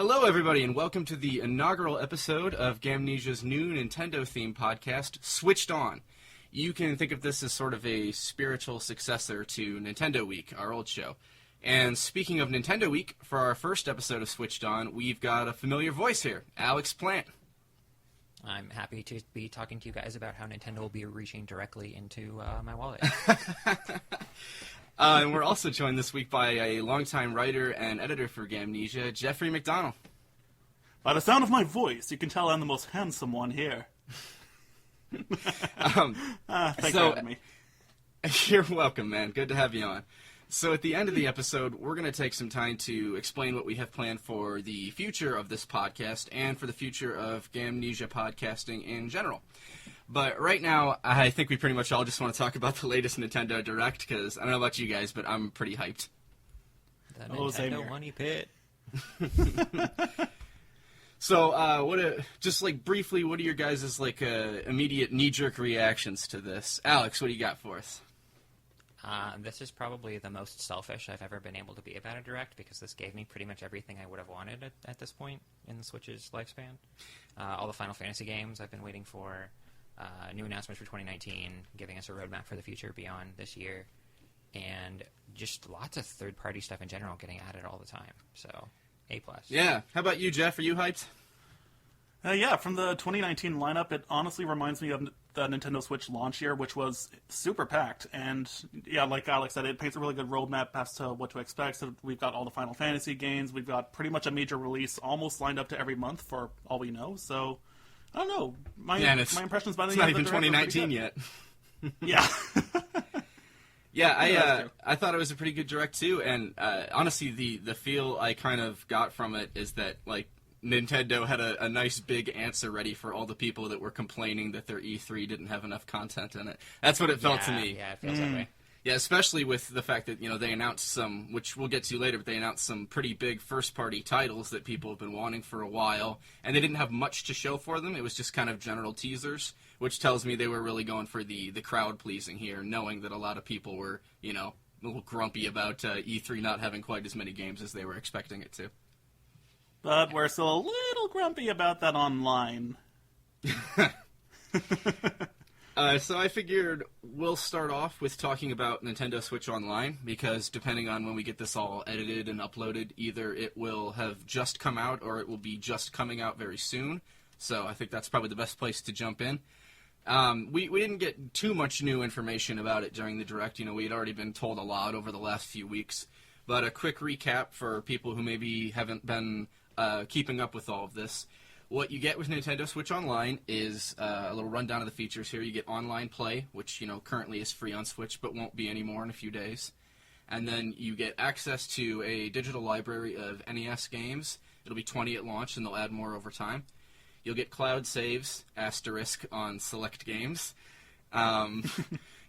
Hello, everybody, and welcome to the inaugural episode of Gamnesia's new Nintendo-themed podcast, Switched On. You can think of this as sort of a spiritual successor to Nintendo Week, our old show. And speaking of Nintendo Week, for our first episode of Switched On, we've got a familiar voice here, Alex Plant. I'm happy to be talking to you guys about how Nintendo will be reaching directly into my wallet. And we're also joined this week by a longtime writer and editor for Gamnesia, Jeffrey McDonald. By the sound of my voice, you can tell I'm the most handsome one here. Thanks for having me. You're welcome, man. Good to have you on. So at the end of the episode, we're going to take some time to explain what we have planned for the future of this podcast and for the future of Gamnesia podcasting in general. But right now, I think we pretty much all just want to talk about the latest Nintendo Direct, because I don't know about you guys, but I'm pretty hyped. The Nintendo Money Pit. So, just like briefly, what are your guys' immediate knee-jerk reactions to this? Alex, what do you got for us? This is probably the most selfish I've ever been able to be about a Direct, because this gave me pretty much everything I would have wanted at this point in the Switch's lifespan. All the Final Fantasy games I've been waiting for. New announcements for 2019, giving us a roadmap for the future beyond this year, and just lots of third-party stuff in general getting added all the time. So, A+. Yeah. How about you, Jeff? Are you hyped? Yeah, from the 2019 lineup, it honestly reminds me of the Nintendo Switch launch year, which was super packed. And yeah, like Alex said, it paints a really good roadmap as to what to expect. So we've got all the Final Fantasy games. We've got pretty much a major release almost lined up to every month for all we know. So I don't know. My impressions by the end of the It's not even 2019 yet. Yeah. Yeah, I thought it was a pretty good Direct too, and honestly, the feel I kind of got from it is that Nintendo had a nice big answer ready for all the people that were complaining that their E3 didn't have enough content in it. That's what it felt to me. Yeah, it feels that way. Yeah, especially with the fact that, they announced some, which we'll get to later, but they announced some pretty big first-party titles that people have been wanting for a while, and they didn't have much to show for them. It was just kind of general teasers, which tells me they were really going for the crowd-pleasing here, knowing that a lot of people were, a little grumpy about E3 not having quite as many games as they were expecting it to. But we're still a little grumpy about that online. So I figured we'll start off with talking about Nintendo Switch Online, because depending on when we get this all edited and uploaded, either it will have just come out or it will be just coming out very soon. So I think that's probably the best place to jump in. We didn't get too much new information about it during the Direct. We had already been told a lot over the last few weeks. But a quick recap for people who maybe haven't been keeping up with all of this. What you get with Nintendo Switch Online is a little rundown of the features here. You get online play, which currently is free on Switch, but won't be anymore in a few days. And then you get access to a digital library of NES games. It'll be 20 at launch, and they'll add more over time. You'll get cloud saves, asterisk, on select games.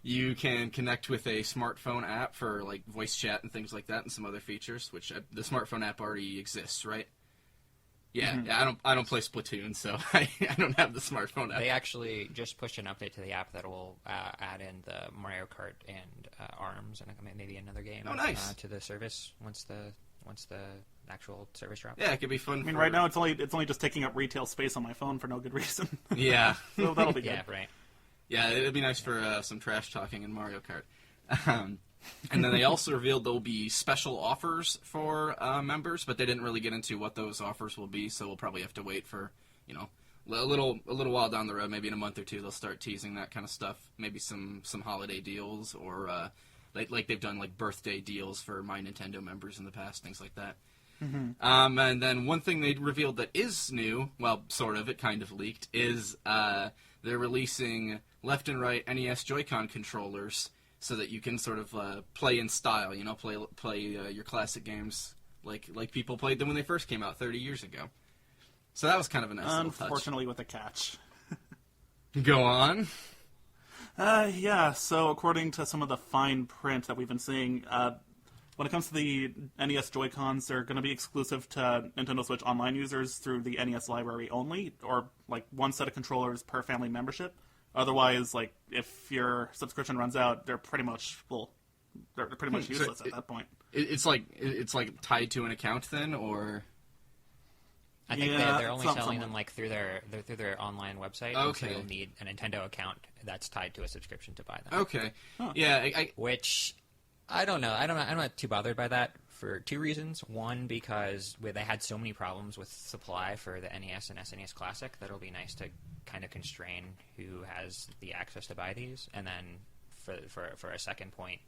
You can connect with a smartphone app for voice chat and things like that, and some other features, which the smartphone app already exists, right? Yeah, mm-hmm. I don't play Splatoon, so I don't have the smartphone app. They actually just pushed an update to the app that will add in the Mario Kart and ARMS and maybe another game. Oh, nice. To the service once the actual service drops. Yeah, it could be fun. I mean, right now it's only just taking up retail space on my phone for no good reason. Yeah, so that'll be good. Yeah, right. Yeah, it'd be nice for some trash talking in Mario Kart. And then they also revealed there'll be special offers for members, but they didn't really get into what those offers will be, so we'll probably have to wait for, a little while down the road, maybe in a month or two, they'll start teasing that kind of stuff. Maybe some holiday deals, or like they've done birthday deals for My Nintendo members in the past, things like that. Mm-hmm. And then one thing they revealed that is new, well, sort of, it kind of leaked, is they're releasing left and right NES Joy-Con controllers, so that you can sort of play in style, play your classic games like people played them when they first came out 30 years ago. So that was kind of a nice little touch. Unfortunately, with a catch. Go on. Yeah, so according to some of the fine print that we've been seeing, when it comes to the NES Joy-Cons, they're going to be exclusive to Nintendo Switch Online users through the NES library only, or one set of controllers per family membership. Otherwise, if your subscription runs out, they're pretty much useless at that point. It's tied to an account then, or? I think Yeah, they're only some- selling somewhat. them like through their online website. Okay. So you'll need a Nintendo account that's tied to a subscription to buy them. Okay. Huh. Yeah, Which I don't know. I'm not too bothered by that for two reasons. One, because they had so many problems with supply for the NES and SNES Classic that it'll be nice to kind of constrain who has the access to buy these. And then for a second point,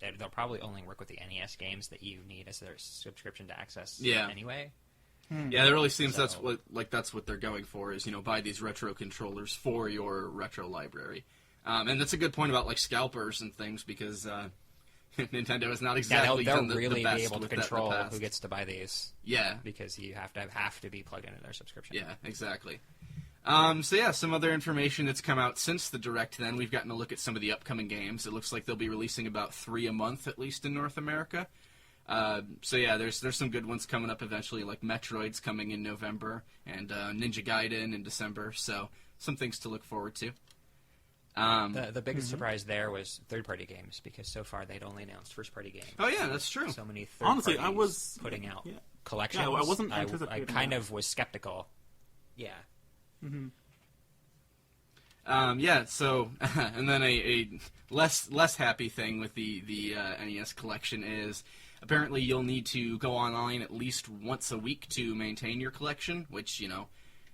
they'll probably only work with the NES games that you need as their subscription to access anyway. Yeah, it really seems So- that's what they're going for is, buy these retro controllers for your retro library. And that's a good point about like scalpers and things because Nintendo has not exactly they'll done the really best be able to with that in the control past. who gets to buy these. Yeah, Because you have to be plugged into their subscription. yeah, exactly. Some other information that's come out since the Direct then, we've gotten a look at some of the upcoming games. It looks like they'll be releasing about 3 a month, at least in North America. There's some good ones coming up eventually, like Metroid's coming in November, and Ninja Gaiden in December, so some things to look forward to. The biggest surprise there was third-party games, because so far they'd only announced first-party games. Oh yeah, that's true. So many third Honestly, parties I was putting out yeah. collections. Yeah, I wasn't I anticipating kind that. of was skeptical. Yeah. And then a less happy thing with the NES collection is apparently you'll need to go online at least once a week to maintain your collection, which,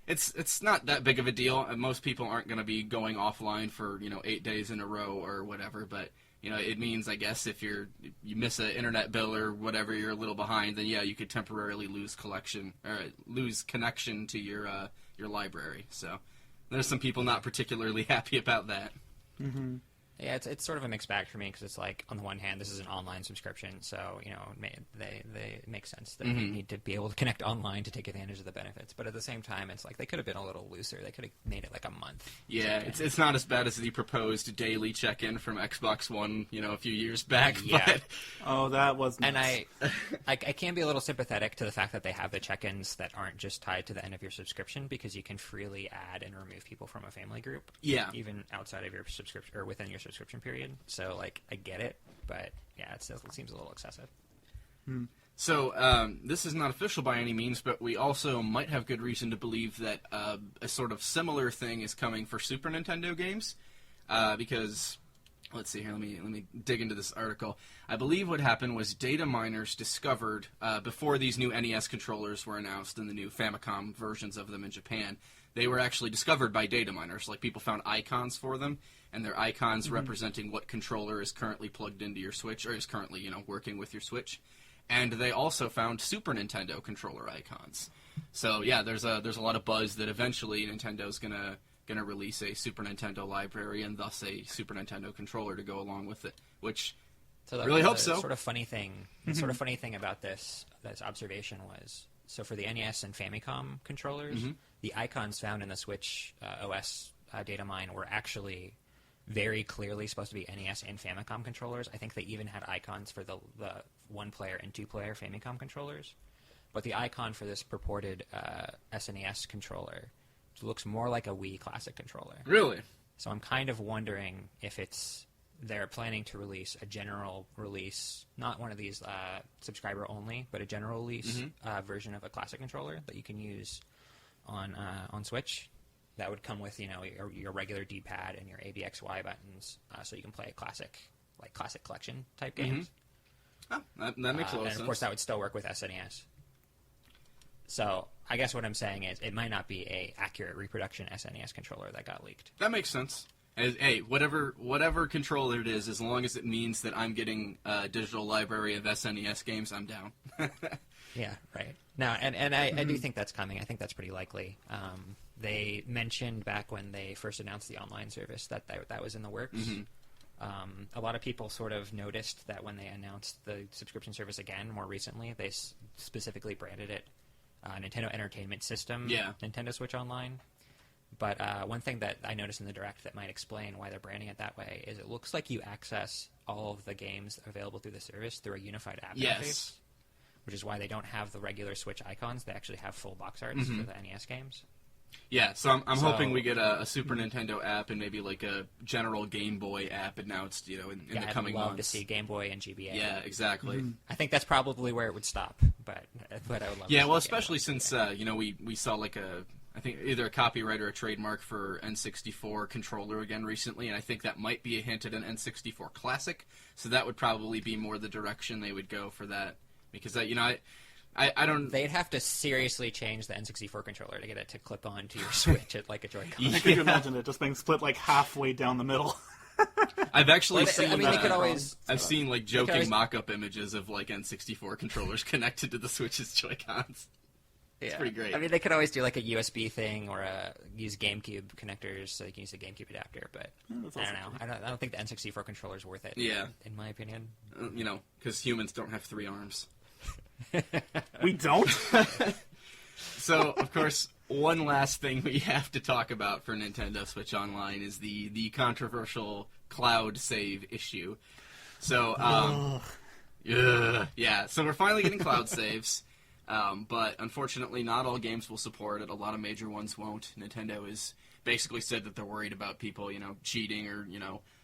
it's not that big of a deal. Most people aren't going to be going offline for, 8 days in a row or whatever, but, it means, I guess, if you miss an internet bill or whatever, you're a little behind, then, yeah, you could temporarily lose connection to your library. So there's some people not particularly happy about that. Yeah, it's sort of a mixed bag for me, because it's like, on the one hand, this is an online subscription, so, it makes sense that you need to be able to connect online to take advantage of the benefits. But at the same time, it's like, they could have been a little looser. They could have made it like a month. Yeah, it's not as bad as the proposed daily check-in from Xbox One, a few years back. Yeah. But Oh, that was nice. And I can be a little sympathetic to the fact that they have the check-ins that aren't just tied to the end of your subscription, because you can freely add and remove people from a family group. Yeah. Even outside of your subscription, or within your subscription period. So, I get it, but yeah, it seems a little excessive. So, this is not official by any means, but we also might have good reason to believe that a sort of similar thing is coming for Super Nintendo games, because, let's see here, let me dig into this article. I believe what happened was data miners discovered, before these new NES controllers were announced and the new Famicom versions of them in Japan, they were actually discovered by data miners. Like, people found icons for them, and they're icons representing what controller is currently plugged into your Switch, or is currently, working with your Switch. And they also found Super Nintendo controller icons. So yeah, there's a lot of buzz that eventually Nintendo's gonna release a Super Nintendo library and thus a Super Nintendo controller to go along with it. Which So really hope the so. Sort of funny thing about this observation was, so for the NES and Famicom controllers, the icons found in the Switch OS data mine were actually very clearly supposed to be NES and Famicom controllers. I think they even had icons for the one-player and two-player Famicom controllers. But the icon for this purported SNES controller looks more like a Wii Classic controller. really, So I'm kind of wondering if they're planning to release a general release, not one of these subscriber only, but a general release version of a classic controller that you can use on Switch. That would come with your regular D-pad and your ABXY buttons, so you can play classic collection type games. oh, that makes a lot of And sense. of course, that would still work with SNES. So I guess what I'm saying is it might not be a accurate reproduction SNES controller that got leaked. That makes sense. Hey, whatever controller it is, as long as it means that I'm getting a digital library of SNES games, I'm down. Yeah, right. No, and I do think that's coming. I think that's pretty likely. They mentioned back when they first announced the online service that was in the works. A lot of people sort of noticed that when they announced the subscription service again more recently, they specifically branded it Nintendo Entertainment System, Nintendo Switch Online. But one thing that I noticed in the Direct that might explain why they're branding it that way is it looks like you access all of the games available through the service through a unified app interface, which is why they don't have the regular Switch icons. They actually have full box arts for the NES games. Yeah, so I'm hoping we get a Super Nintendo app and maybe like a general Game Boy app, and now it's in the coming months. I'd love to see Game Boy and GBA. Yeah, exactly. I think that's probably where it would stop, but I would love. Yeah, to well, see Game especially Boy since we saw like I think either a copyright or a trademark for N64 controller again recently, and I think that might be a hint at an N64 Classic. So that would probably be more the direction they would go for that, because I don't. They'd have to seriously change the N64 controller to get it to clip onto your Switch at like a Joy-Con. Yeah. Could you imagine it just being split like halfway down the middle? I've actually seen. I mean, they could always. I've seen like joking mock-up images of like N64 controllers connected to the Switch's Joy-Cons. It's pretty great. I mean, they could always do like a USB thing or use GameCube connectors so you can use a GameCube adapter. But I don't know. I don't think the N64 controller is worth it. Yeah, in my opinion. Because humans don't have 3 arms. We don't? So, of course, one last thing we have to talk about for Nintendo Switch Online is the controversial cloud save issue. So, yeah, so we're finally getting cloud saves, but unfortunately not all games will support it. A lot of major ones won't. Nintendo has basically said that they're worried about people, cheating or,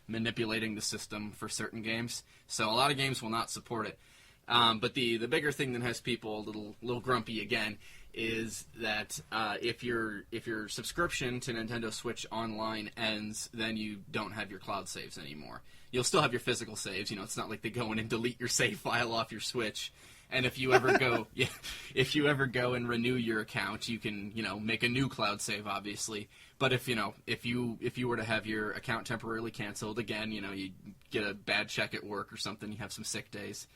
manipulating the system for certain games. So a lot of games will not support it. But the bigger thing that has people a little grumpy again is that if your subscription to Nintendo Switch Online ends, then you don't have your cloud saves anymore. You'll still have your physical saves. It's not like they go in and delete your save file off your Switch. And if you ever go and renew your account, you can make a new cloud save, obviously. But if you were to have your account temporarily canceled again, you get a bad check at work or something, you have some sick days.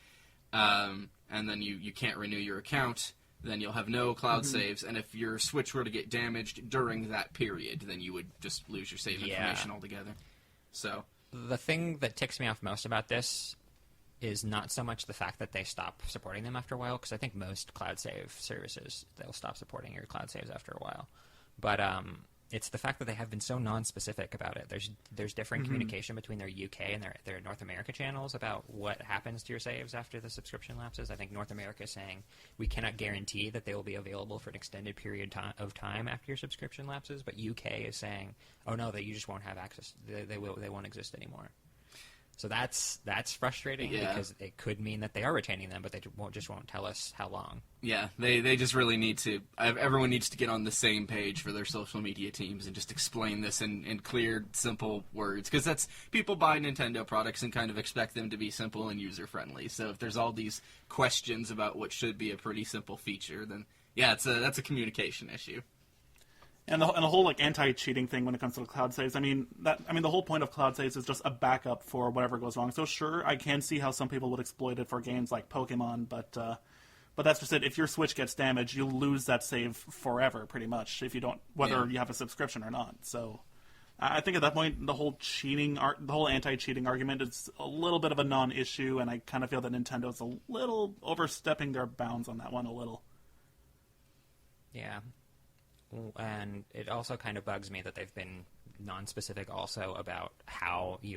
And then you can't renew your account, then you'll have no cloud saves, and if your Switch were to get damaged during that period, then you would just lose your save information altogether. So the thing that ticks me off most about this is not so much the fact that they stop supporting them after a while, because I think most cloud save services, they'll stop supporting your cloud saves after a while. But it's the fact that they have been so non-specific about it. There's different communication between their UK and their North America channels about what happens to your saves after the subscription lapses. I think North America is saying we cannot guarantee that they will be available for an extended period of time after your subscription lapses, but UK is saying, oh no, that you just won't have access. They won't exist anymore. So that's frustrating because it could mean that they are retaining them, but they just won't tell us how long. Yeah, they just really need to. Everyone needs to get on the same page for their social media teams and just explain this in clear, simple words. Because that's people buy Nintendo products and kind of expect them to be simple and user friendly. So if there's all these questions about what should be a pretty simple feature, then that's a communication issue. And the whole anti-cheating thing when it comes to the cloud saves, the whole point of cloud saves is just a backup for whatever goes wrong. So sure, I can see how some people would exploit it for games like Pokemon, but that's just it. If your Switch gets damaged, you'll lose that save forever, pretty much, if you don't, whether you have a subscription or not. So I think at that point, the whole anti-cheating argument is a little bit of a non-issue, and I kind of feel that Nintendo's a little overstepping their bounds on that one a little. Yeah. And it also kind of bugs me that they've been non-specific also about how the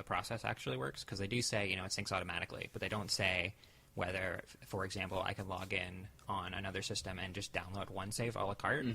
process actually works, because they do say, it syncs automatically, but they don't say whether, for example, I can log in on another system and just download one save a la carte,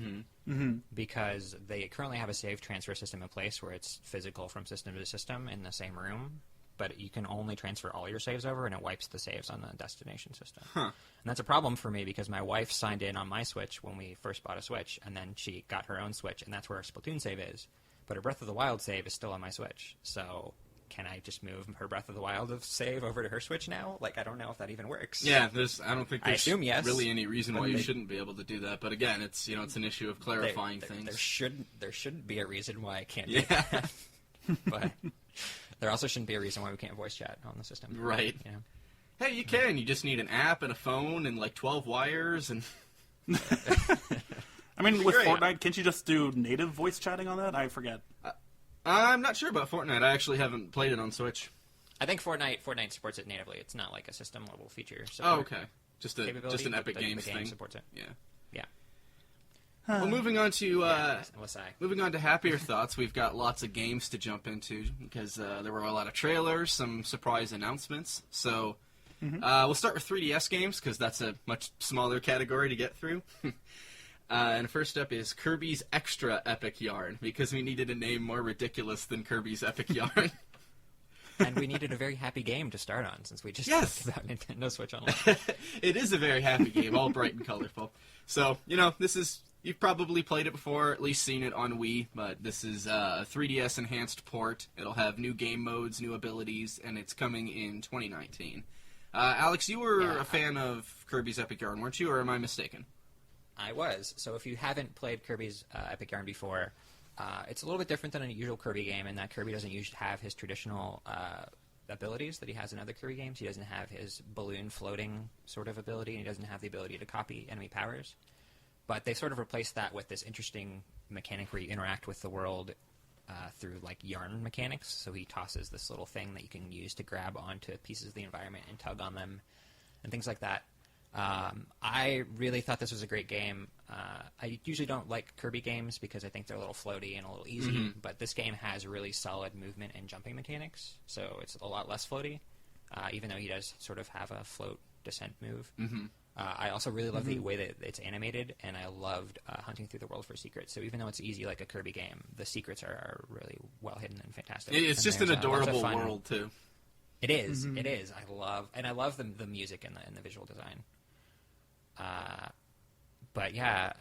because they currently have a save transfer system in place where it's physical from system to system in the same room, but you can only transfer all your saves over, and it wipes the saves on the destination system. And that's a problem for me because my wife signed in on my Switch when we first bought a Switch, and then she got her own Switch, and that's where her Splatoon save is. But her Breath of the Wild save is still on my Switch. So can I just move her Breath of the Wild save over to her Switch now? I don't know if that even works. Yeah, I don't think there's really any reason why you shouldn't be able to do that. But again, it's it's an issue of clarifying things. There shouldn't be a reason why I can't do that. But there also shouldn't be a reason why we can't voice chat on the system. Right. Hey, you can. You just need an app and a phone and 12 wires and... with Fortnite, can't you just do native voice chatting on that? I forget. I'm not sure about Fortnite. I actually haven't played it on Switch. I think Fortnite supports it natively. It's not like a system-level feature. Oh, okay. Just an Epic Games thing. Supports it. Yeah. Yeah. Well, moving on to happier thoughts, we've got lots of games to jump into because there were a lot of trailers, some surprise announcements. So we'll start with 3DS games because that's a much smaller category to get through. And first up is Kirby's Extra Epic Yarn, because we needed a name more ridiculous than Kirby's Epic Yarn. And we needed a very happy game to start on, since we just talked about Nintendo Switch Online. It is a very happy game, all bright and colorful. So, you've probably played it before, at least seen it on Wii, but this is a 3DS enhanced port. It'll have new game modes, new abilities, and it's coming in 2019. Alex, you were a fan of Kirby's Epic Yarn, weren't you, or am I mistaken? I was. So if you haven't played Kirby's Epic Yarn before, it's a little bit different than a usual Kirby game in that Kirby doesn't usually have his traditional abilities that he has in other Kirby games. He doesn't have his balloon floating sort of ability, and he doesn't have the ability to copy enemy powers. But they sort of replaced that with this interesting mechanic where you interact with the world through, like, yarn mechanics. So he tosses this little thing that you can use to grab onto pieces of the environment and tug on them and things like that. I really thought this was a great game. I usually don't like Kirby games because I think they're a little floaty and a little easy, but this game has really solid movement and jumping mechanics, so it's a lot less floaty, even though he does sort of have a float descent move. I also really love the way that it's animated, and I loved hunting through the world for secrets. So even though it's easy like a Kirby game, the secrets are really well hidden and fantastic. It's and just an adorable world, too. It is. It is. I love the music and the visual design. But yeah,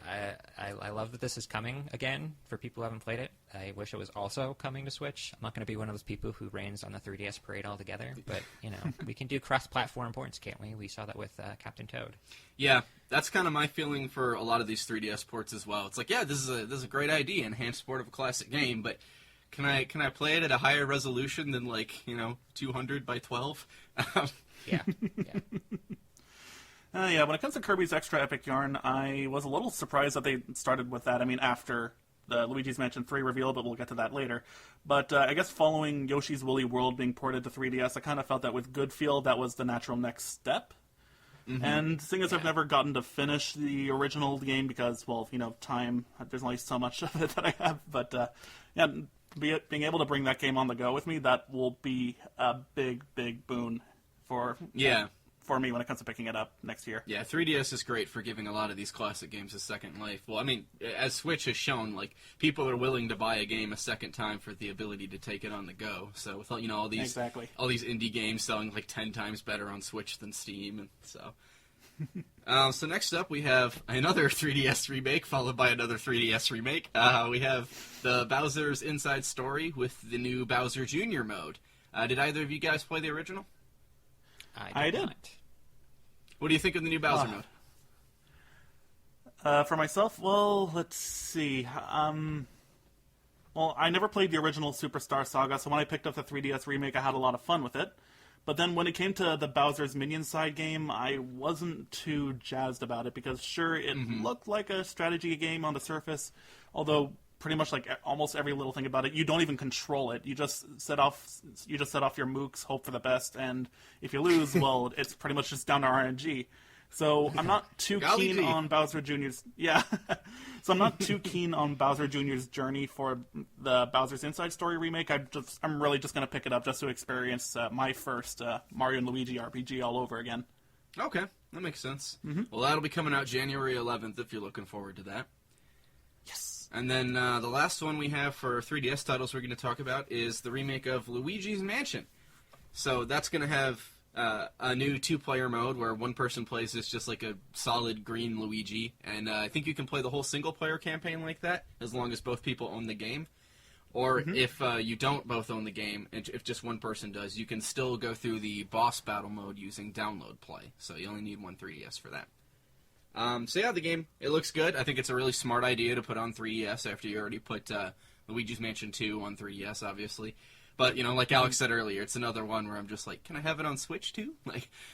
I love that this is coming again for people who haven't played it. I wish it was also coming to Switch. I'm not going to be one of those people who rains on the 3DS parade altogether, but, we can do cross-platform ports, can't we? We saw that with Captain Toad. Yeah, that's kind of my feeling for a lot of these 3DS ports as well. It's like, yeah, this is a great idea, enhanced port of a classic game, but can I play it at a higher resolution than, 200 by 12? Yeah. Yeah, when it comes to Kirby's Extra Epic Yarn, I was a little surprised that they started with that. I mean, after the Luigi's Mansion 3 reveal, but we'll get to that later. But I guess following Yoshi's Woolly World being ported to 3DS, I kind of felt that with Good Feel, that was the natural next step. And seeing as I've never gotten to finish the original game because, well, time, there's only so much of it that I have. But, being able to bring that game on the go with me, that will be a big, big boon for me when it comes to picking it up next year. Yeah, 3DS is great for giving a lot of these classic games a second life. Well, I mean, as Switch has shown, people are willing to buy a game a second time for the ability to take it on the go. So with all these indie games selling 10 times better on Switch than Steam, and so. So next up we have another 3DS remake followed by another 3DS remake. We have the Bowser's Inside Story with the new Bowser Jr. mode. Did either of you guys play the original? I did. Not. What do you think of the new Bowser mode? For myself, well, let's see. Well, I never played the original Superstar Saga, so when I picked up the 3DS remake, I had a lot of fun with it. But then when it came to the Bowser's Minions side game, I wasn't too jazzed about it because, sure, it looked like a strategy game on the surface, although pretty much almost every little thing about it, you don't even control it. You just set off your mooks, hope for the best, and if you lose, well, it's pretty much just down to RNG. So I'm not too keen on Bowser Jr.'s. Yeah, so I'm not too keen on Bowser Jr.'s journey for the Bowser's Inside Story remake. I'm really just gonna pick it up just to experience my first Mario and Luigi RPG all over again. Okay, that makes sense. Well, that'll be coming out January 11th if you're looking forward to that. Yes. And then the last one we have for 3DS titles we're going to talk about is the remake of Luigi's Mansion. So that's going to have a new two-player mode where one person plays as just a solid green Luigi, and I think you can play the whole single-player campaign like that as long as both people own the game. Or if you don't both own the game, and if just one person does, you can still go through the boss battle mode using download play. So you only need one 3DS for that. So yeah, the game, it looks good. I think it's a really smart idea to put on 3DS after you already put Luigi's Mansion 2 on 3DS, obviously. But, like Alex said earlier, it's another one where I'm just can I have it on Switch too?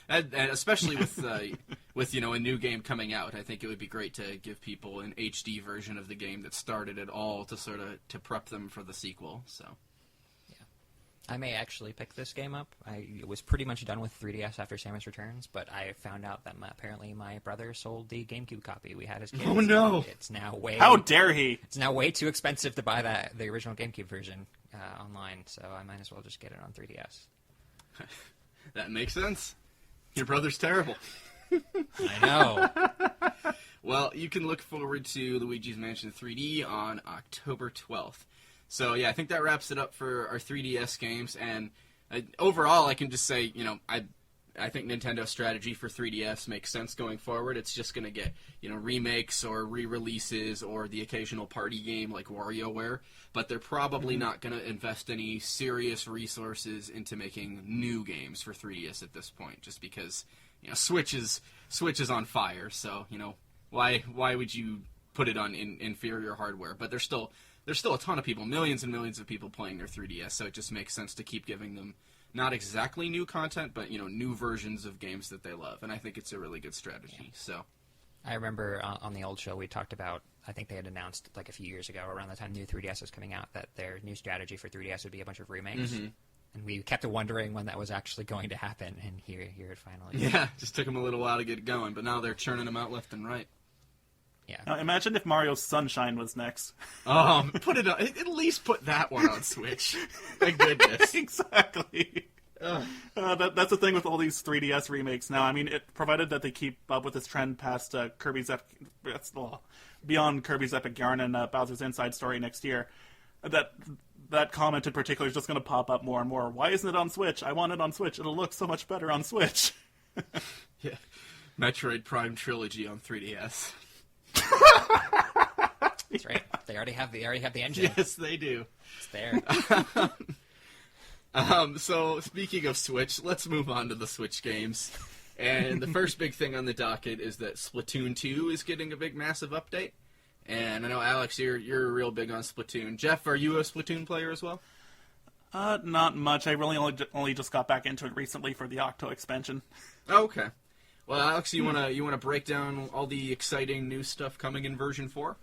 And especially with a new game coming out, I think it would be great to give people an HD version of the game that started it all to prep them for the sequel, so. I may actually pick this game up. I was pretty much done with 3DS after Samus Returns, but I found out that apparently my brother sold the GameCube copy we had as kids. Oh no! It's now way... How dare he! It's now way too expensive to buy the original GameCube version online, so I might as well just get it on 3DS. That makes sense. Your brother's terrible. I know. Well, you can look forward to Luigi's Mansion 3D on October 12th. So, yeah, I think that wraps it up for our 3DS games. And overall, I can just say, I think Nintendo's strategy for 3DS makes sense going forward. It's just going to get, remakes or re-releases or the occasional party game like WarioWare. But they're probably not going to invest any serious resources into making new games for 3DS at this point, just because, Switch is on fire. So, why would you put it on inferior hardware? But there's still a ton of people, millions and millions of people playing their 3DS, so it just makes sense to keep giving them not exactly new content, but new versions of games that they love, and I think it's a really good strategy. Yeah. So, I remember on the old show we talked about. I think they had announced like a few years ago, around the time new 3DS was coming out, that their new strategy for 3DS would be a bunch of remakes, and we kept wondering when that was actually going to happen. And here it finally. Yeah, just took them a little while to get going, but now they're churning them out left and right. Yeah. Now, imagine if Mario Sunshine was next. Put it on. At least put that one on Switch. Thank goodness. Exactly. That's the thing with all these 3DS remakes now. I mean, provided that they keep up with this trend past beyond Kirby's Epic Yarn and Bowser's Inside Story next year, that comment in particular is just going to pop up more and more. Why isn't it on Switch? I want it on Switch. It'll look so much better on Switch. Yeah. Metroid Prime Trilogy on 3DS. That's right. They already have the engine. Yes, they do. It's there. So speaking of Switch, let's move on to the Switch games. And the first big thing on the docket is that Splatoon 2 is getting a big, massive update. And I know, Alex, you're real big on Splatoon. Jeff, are you a Splatoon player as well? Not much. I really only just got back into it recently for the Octo expansion. Oh, okay. Well, Alex, you wanna break down all the exciting new stuff coming in version 4?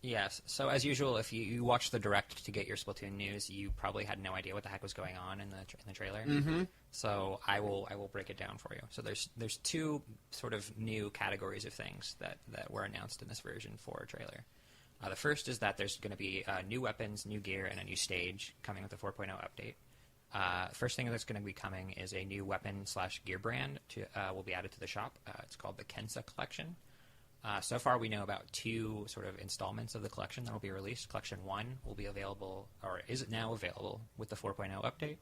Yes. So as usual, if you watched the direct to get your Splatoon news, you probably had no idea what the heck was going on in the trailer. Mm-hmm. So I will break it down for you. So there's two sort of new categories of things that were announced in this version 4 trailer. The first is that there's going to be new weapons, new gear, and a new stage coming with the 4.0 update. First thing that's going to be coming is a new weapon/gear brand will be added to the shop. It's called the Kensa Collection. So far, we know about 2 sort of installments of the collection that will be released. Collection 1 will be available, or is now available, with the 4.0 update.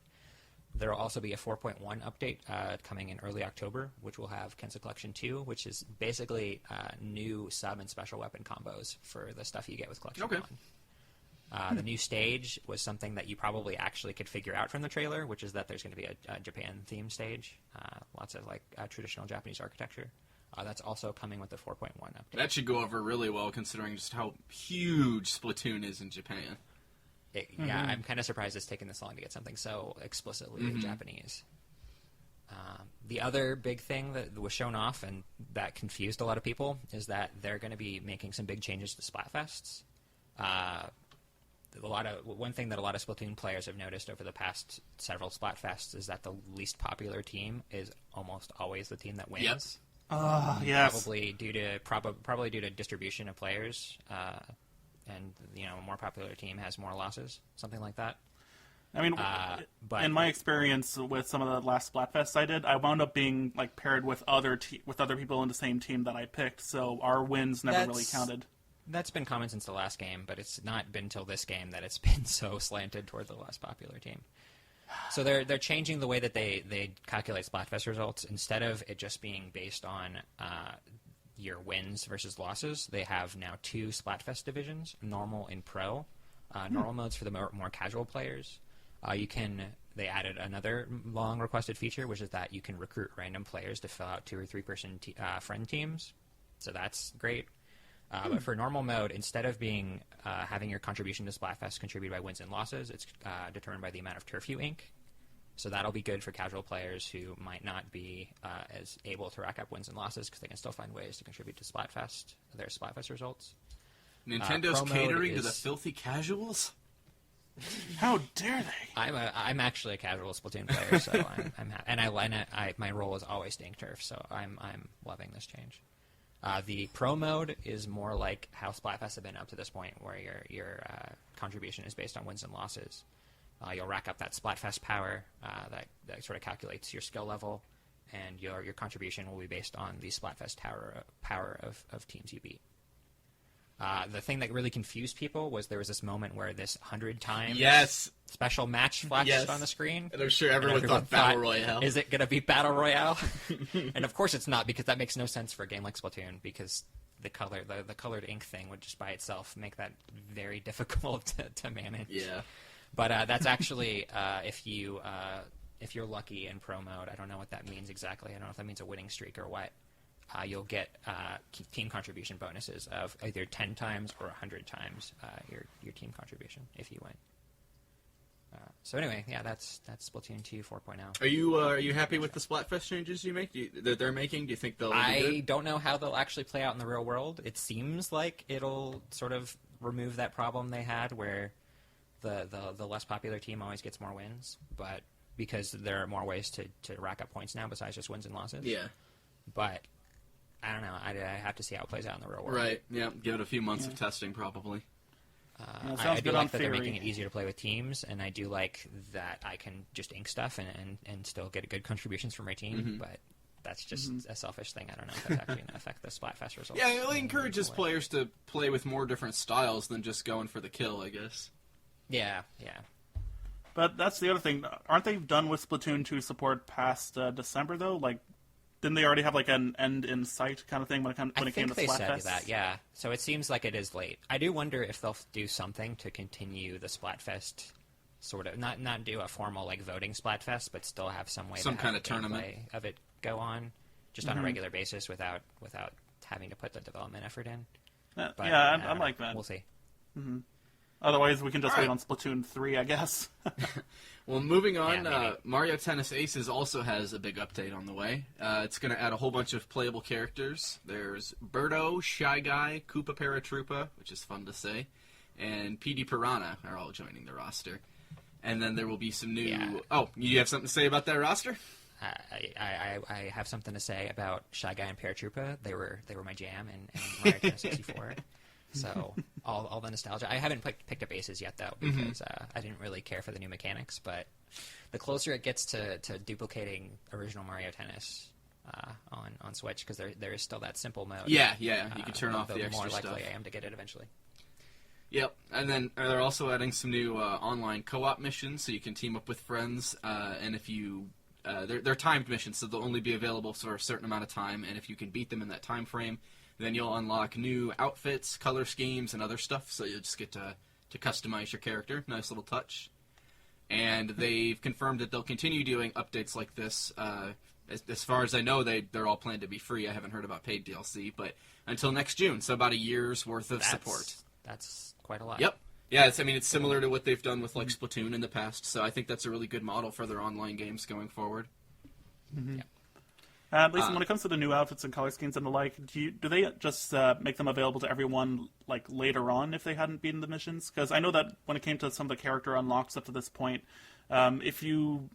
There will also be a 4.1 update coming in early October, which will have Kensa Collection 2, which is basically new sub and special weapon combos for the stuff you get with Collection 1. The new stage was something that you probably actually could figure out from the trailer, which is that there's going to be a Japan-themed stage, lots of traditional Japanese architecture. That's also coming with the 4.1 update. That should go over really well, considering just how huge Splatoon is in Japan. Yeah, I'm kind of surprised it's taken this long to get something so explicitly Japanese. The other big thing that was shown off and that confused a lot of people is that they're going to be making some big changes to Splatfests. One thing that a lot of Splatoon players have noticed over the past several Splatfests is that the least popular team is almost always the team that wins. Yep. Yes. Probably due to distribution of players, and a more popular team has more losses, something like that. I mean, but in my experience with some of the last Splatfests I did, I wound up being paired with other people in the same team that I picked, so our wins never really counted. That's been common since the last game, but it's not been until this game that it's been so slanted toward the less popular team. So they're changing the way that they calculate Splatfest results. Instead of it just being based on your wins versus losses, they have now 2 Splatfest divisions, normal and pro. Normal mode's for the more casual players. They added another long requested feature, which is that you can recruit random players to fill out 2 or 3 person friend teams. So that's great. But for normal mode, instead of being having your contribution to Splatfest contributed by wins and losses, it's determined by the amount of turf you ink. So that'll be good for casual players who might not be as able to rack up wins and losses because they can still find ways to contribute to Splatfest, their Splatfest results. Nintendo's catering to the filthy casuals? How dare they? I'm actually a casual Splatoon player, so my role is always stink turf, so I'm loving this change. The pro mode is more like how Splatfests have been up to this point, where your contribution is based on wins and losses. You'll rack up that Splatfest power that sort of calculates your skill level, and your contribution will be based on the Splatfest power of teams you beat. The thing that really confused people was there was this moment where this 100 times special match flashed on the screen. And I'm sure everyone thought Battle Royale. Is it going to be Battle Royale? And of course it's not, because that makes no sense for a game like Splatoon, because the colored ink thing would just by itself make that very difficult to manage. Yeah. But that's actually if you're lucky in pro mode. I don't know what that means exactly. I don't know if that means a winning streak or what. You'll get team contribution bonuses of either 10 times or 100 times your team contribution if you win. So anyway, yeah, that's Splatoon 2 4.0. Are you happy with the Splatfest changes that they're making? Do you think they'll? I don't know how they'll actually play out in the real world. It seems like it'll sort of remove that problem they had where the less popular team always gets more wins, but because there are more ways to rack up points now besides just wins and losses. Yeah. But I don't know. I have to see how it plays out in the real world. Right. Yeah. Give it a few months of testing, probably. I do like that they're making it easier to play with teams, and I do like that I can just ink stuff and still get good contributions from my team. But that's just a selfish thing. I don't know if that's actually going to affect the Splatfest results. Yeah, it encourages players to play with more different styles than just going for the kill, I guess. Yeah. But that's the other thing. Aren't they done with Splatoon 2 support past December, though? Like, didn't they already have like an end in sight kind of thing when it came to Splatfest? I think they said that, yeah. So it seems like it is late. I do wonder if they'll do something to continue the Splatfest, sort of not do a formal like voting Splatfest, but still have some way, some kind of tournament of it go on, just on a regular basis without having to put the development effort in. But, yeah, I like that. We'll see. Mm-hmm. Otherwise, we can just wait on Splatoon 3, I guess. Well, moving on, Mario Tennis Aces also has a big update on the way. It's going to add a whole bunch of playable characters. There's Birdo, Shy Guy, Koopa Paratroopa, which is fun to say, and PD Piranha are all joining the roster. And then there will be some new... Yeah. Oh, you have something to say about that roster? I have something to say about Shy Guy and Paratroopa. They were my jam in Mario Tennis 64. So all the nostalgia. I haven't picked up Aces yet though, because I didn't really care for the new mechanics. But the closer it gets to duplicating original Mario Tennis on Switch, because there is still that simple mode. Yeah, you can turn off the extra more stuff. likely I am to get it eventually. Yep, and then they're also adding some new online co-op missions, so you can team up with friends. And if you they're timed missions, so they'll only be available for a certain amount of time. And if you can beat them in that time frame, then you'll unlock new outfits, color schemes, and other stuff, so you'll just get to customize your character. Nice little touch. And they've confirmed that they'll continue doing updates like this. As far as I know, they're all planned to be free. I haven't heard about paid DLC, but until next June, so about a year's worth of support. That's quite a lot. Yep. Yeah, it's similar to what they've done with like Splatoon in the past, so I think that's a really good model for their online games going forward. Mm-hmm. Yeah. Lisa, when it comes to the new outfits and color schemes and the like, do they just make them available to everyone like later on if they hadn't beaten the missions? Because I know that when it came to some of the character unlocks up to this point, if you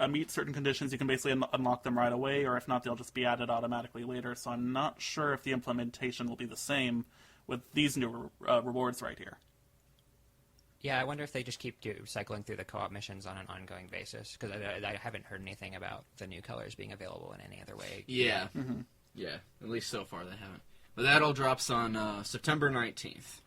meet certain conditions, you can basically unlock them right away, or if not, they'll just be added automatically later. So I'm not sure if the implementation will be the same with these new rewards right here. Yeah, I wonder if they just keep cycling through the co-op missions on an ongoing basis, because I haven't heard anything about the new colors being available in any other way. Yeah. Mm-hmm. Yeah, at least so far they haven't. But that all drops on September 19th.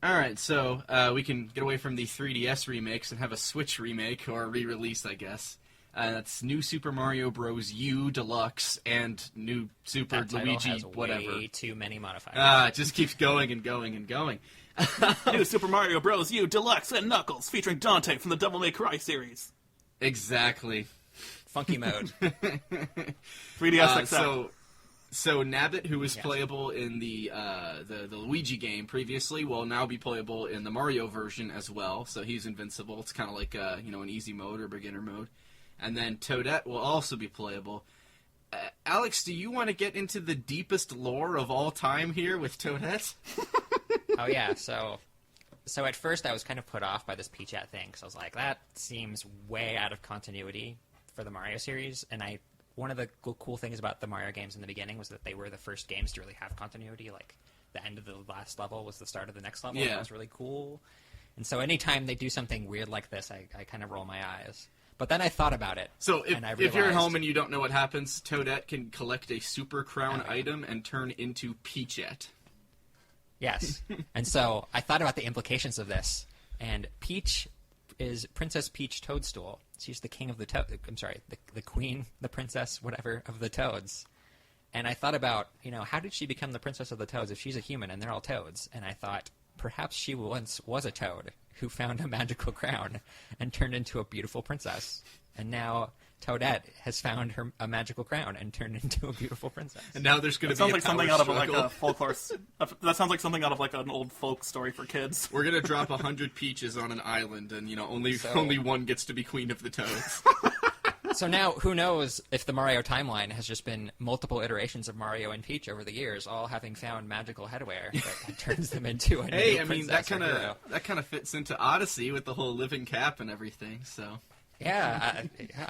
Alright, so we can get away from the 3DS remakes and have a Switch remake, or re-release, I guess. That's New Super Mario Bros. U Deluxe and New Super Luigi has whatever. Way too many modifiers. It just keeps going and going and going. New Super Mario Bros. U Deluxe and Knuckles, featuring Dante from the Devil May Cry series. Exactly. Funky mode. 3DS XL. So Nabbit, who was playable in the Luigi game previously, will now be playable in the Mario version as well. So he's invincible. It's kind of like an easy mode or beginner mode. And then Toadette will also be playable. Alex, do you want to get into the deepest lore of all time here with Toadette? Oh, yeah. So at first I was kind of put off by this P-Chat thing, because I was like, that seems way out of continuity for the Mario series. And one of the cool things about the Mario games in the beginning was that they were the first games to really have continuity. Like, the end of the last level was the start of the next level. Yeah. And that was really cool. And so anytime they do something weird like this, I kind of roll my eyes. But then I thought about it. So and I if you're at realized- home and you don't know what happens, Toadette can collect a Super Crown item and turn into Peachette. Yes. And so I thought about the implications of this. And Peach is Princess Peach Toadstool. She's the king of the toad. I'm sorry, the queen, the princess, whatever, of the toads. And I thought about, how did she become the princess of the toads if she's a human and they're all toads? And I thought, perhaps she once was a toad who found a magical crown and turned into a beautiful princess. And now Toadette has found a magical crown and turned into a beautiful princess. And now there's going to be sounds a like something power out of like struggle. a folklore. That sounds like something out of like an old folk story for kids. We're going to drop 100 peaches on an island, and only one gets to be queen of the toads. So now, who knows if the Mario timeline has just been multiple iterations of Mario and Peach over the years, all having found magical headwear that turns them into a Hey, new I mean princess or hero. that kind of fits into Odyssey with the whole living cap and everything. So Yeah,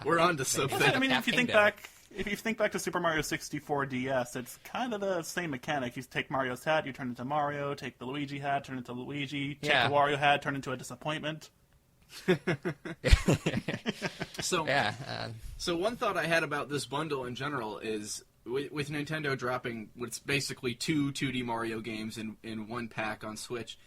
we're on to something. I mean, if you think Kingdom. back to Super Mario 64 DS, it's kind of the same mechanic. You take Mario's hat, you turn into Mario. Take the Luigi hat, turn into Luigi. Take Yeah. the Wario hat, turn into a disappointment. So yeah. So one thought I had about this bundle in general is with Nintendo dropping what's basically two 2D Mario games in one pack on Switch.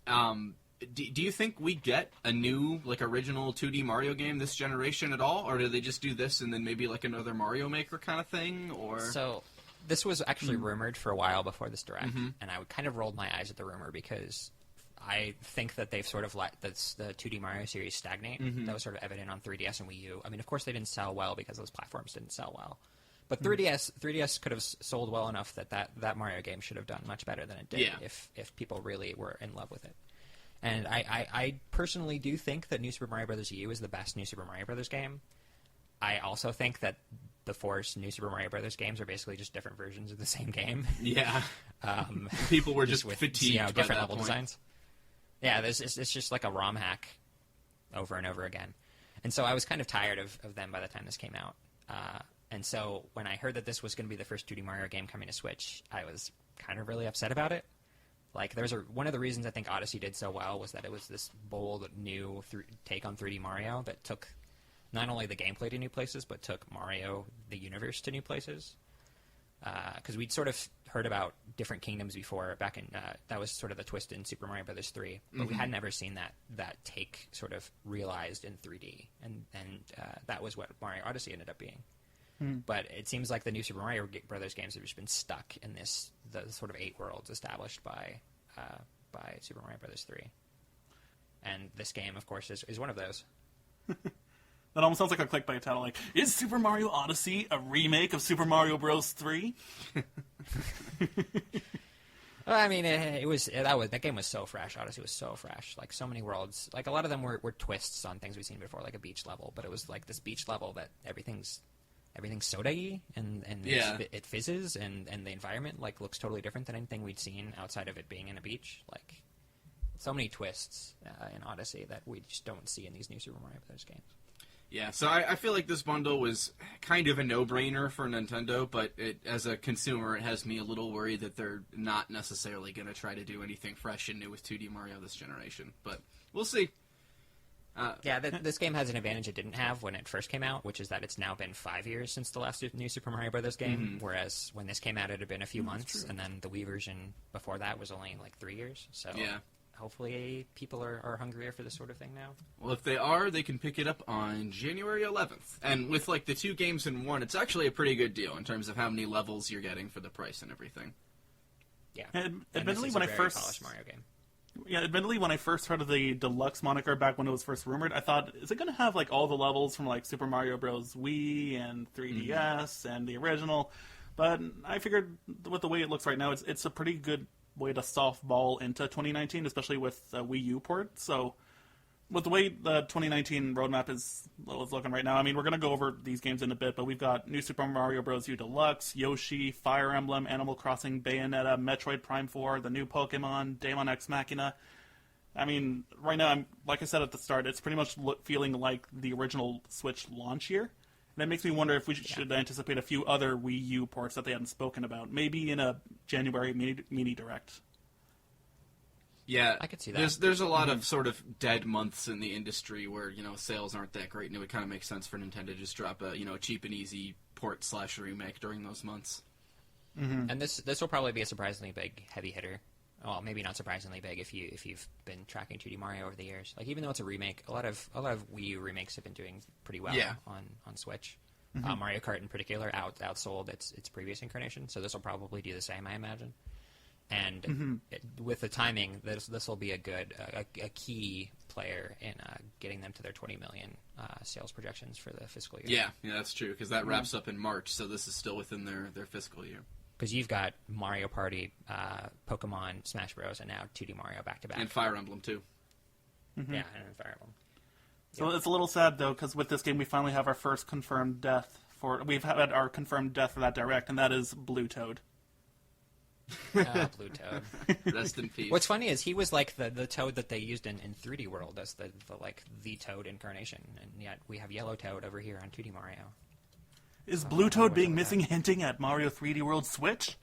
Do you think we get a new original 2D Mario game this generation at all, or do they just do this and then maybe another Mario Maker kind of thing? Or So this was actually rumored for a while before this direct, and I kind of rolled my eyes at the rumor because I think that they've sort of let the 2D Mario series stagnate. That was sort of evident on 3DS and Wii U. I mean, of course, they didn't sell well because those platforms didn't sell well. But 3DS could have sold well enough that Mario game should have done much better than it did if people really were in love with it. And I personally do think that New Super Mario Bros. U is the best New Super Mario Bros. Game. I also think that the four New Super Mario Bros. Games are basically just different versions of the same game. yeah, people were just with fatigued by different that level point. designs. Yeah, it's just like a ROM hack over and over again. And so I was kind of tired of them by the time this came out. And so when I heard that this was going to be the first 2D Mario game coming to Switch, I was kind of really upset about it. One of the reasons I think Odyssey did so well was that it was this bold, new take on 3D Mario that took not only the gameplay to new places, but took Mario, the universe, to new places. Because we'd sort of heard about different kingdoms before back in that was sort of the twist in Super Mario Bros. 3, but we had never seen that take sort of realized in 3D, and that was what Mario Odyssey ended up being. But it seems like the new Super Mario Brothers games have just been stuck in the sort of 8 worlds established by Super Mario Brothers 3, and this game, of course, is one of those. That almost sounds like a clickbait title. Like, is Super Mario Odyssey a remake of Super Mario Bros. 3? Well, I mean, that game was so fresh. Odyssey was so fresh. Like, so many worlds. Like, a lot of them were twists on things we've seen before, like a beach level. But it was like this beach level that everything's soda-y, and Yeah. it fizzes, and the environment looks totally different than anything we'd seen outside of it being in a beach. Like, so many twists in Odyssey that we just don't see in these new Super Mario Bros. Games. Yeah, so I feel like this bundle was kind of a no-brainer for Nintendo, but as a consumer, it has me a little worried that they're not necessarily going to try to do anything fresh and new with 2D Mario this generation. But we'll see. This game has an advantage it didn't have when it first came out, which is that it's now been 5 years since the last new Super Mario Bros. Game, whereas when this came out, it had been a few months, and then the Wii version before that was only 3 years. So Yeah. hopefully people are hungrier for this sort of thing now. Well, if they are, they can pick it up on January 11th. And with the 2 games in one, it's actually a pretty good deal in terms of how many levels you're getting for the price and everything. Yeah. And this admittedly, is when a I very first polished Mario game. Yeah, admittedly, when I first heard of the deluxe moniker back when it was first rumored, I thought, is it going to have all the levels from Super Mario Bros. Wii and 3DS and the original? But I figured with the way it looks right now, it's a pretty good way to softball into 2019, especially with the Wii U port. So with the way the 2019 roadmap is looking right now, I mean, we're going to go over these games in a bit, but we've got New Super Mario Bros. U Deluxe, Yoshi, Fire Emblem, Animal Crossing, Bayonetta, Metroid Prime 4, the new Pokemon, Daemon X Machina. I mean, right now, like I said at the start, it's pretty much feeling like the original Switch launch year. And that makes me wonder if we should anticipate a few other Wii U ports that they hadn't spoken about, maybe in a January mini direct. Yeah, I could see that. There's a lot of sort of dead months in the industry where sales aren't that great, and it would kind of make sense for Nintendo to just drop a cheap and easy port / remake during those months. Mm-hmm. And this will probably be a surprisingly big heavy hitter. Well, maybe not surprisingly big if you've been tracking 2D Mario over the years. Like even though it's a remake, a lot of Wii U remakes have been doing pretty well on Switch. Mm-hmm. Mario Kart in particular outsold its previous incarnation, so this will probably do the same, I imagine. And with the timing, this will be a key player in getting them to their 20 million sales projections for the fiscal year. Yeah, that's true, because that wraps up in March, so this is still within their fiscal year. Because you've got Mario Party, Pokemon, Smash Bros, and now 2D Mario back-to-back. And Fire Emblem, too. Mm-hmm. Yeah, and Fire Emblem. So it's a little sad, though, because with this game we finally have our first confirmed death. We've had our confirmed death for that direct, and that is Blue Toad. Blue Toad. Rest in peace. What's funny is he was like the Toad that they used in 3D World as the Toad incarnation, and yet we have Yellow Toad over here on 2D Mario. Is Blue Toad being missing, hinting at Mario 3D World Switch?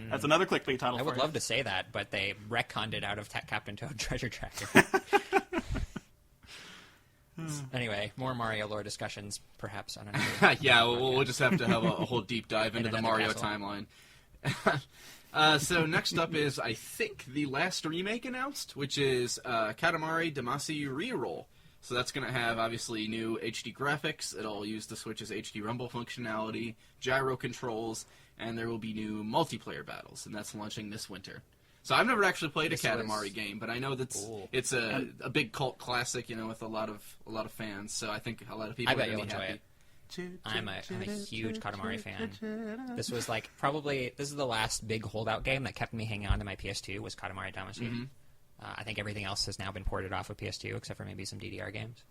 That's another clickbait title. I would love to say that, but they retconned it out of Captain Toad Treasure Tracker. Anyway, more Mario lore discussions, perhaps on another. Yeah, we'll just have to have a whole deep dive into the Mario timeline. So next up is, I think, the last remake announced, which is Katamari Damacy Reroll. So that's going to have, obviously, new HD graphics. It'll use the Switch's HD Rumble functionality, gyro controls, and there will be new multiplayer battles, and that's launching this winter. So I've never actually played a Katamari game, but I know it's a big cult classic, with a lot of fans. So I think a lot of people are going to be happy. I'm a huge Katamari fan. This was this is the last big holdout game that kept me hanging on to my PS2 was Katamari Damacy. Mm-hmm. I think everything else has now been ported off of PS2 except for maybe some DDR games.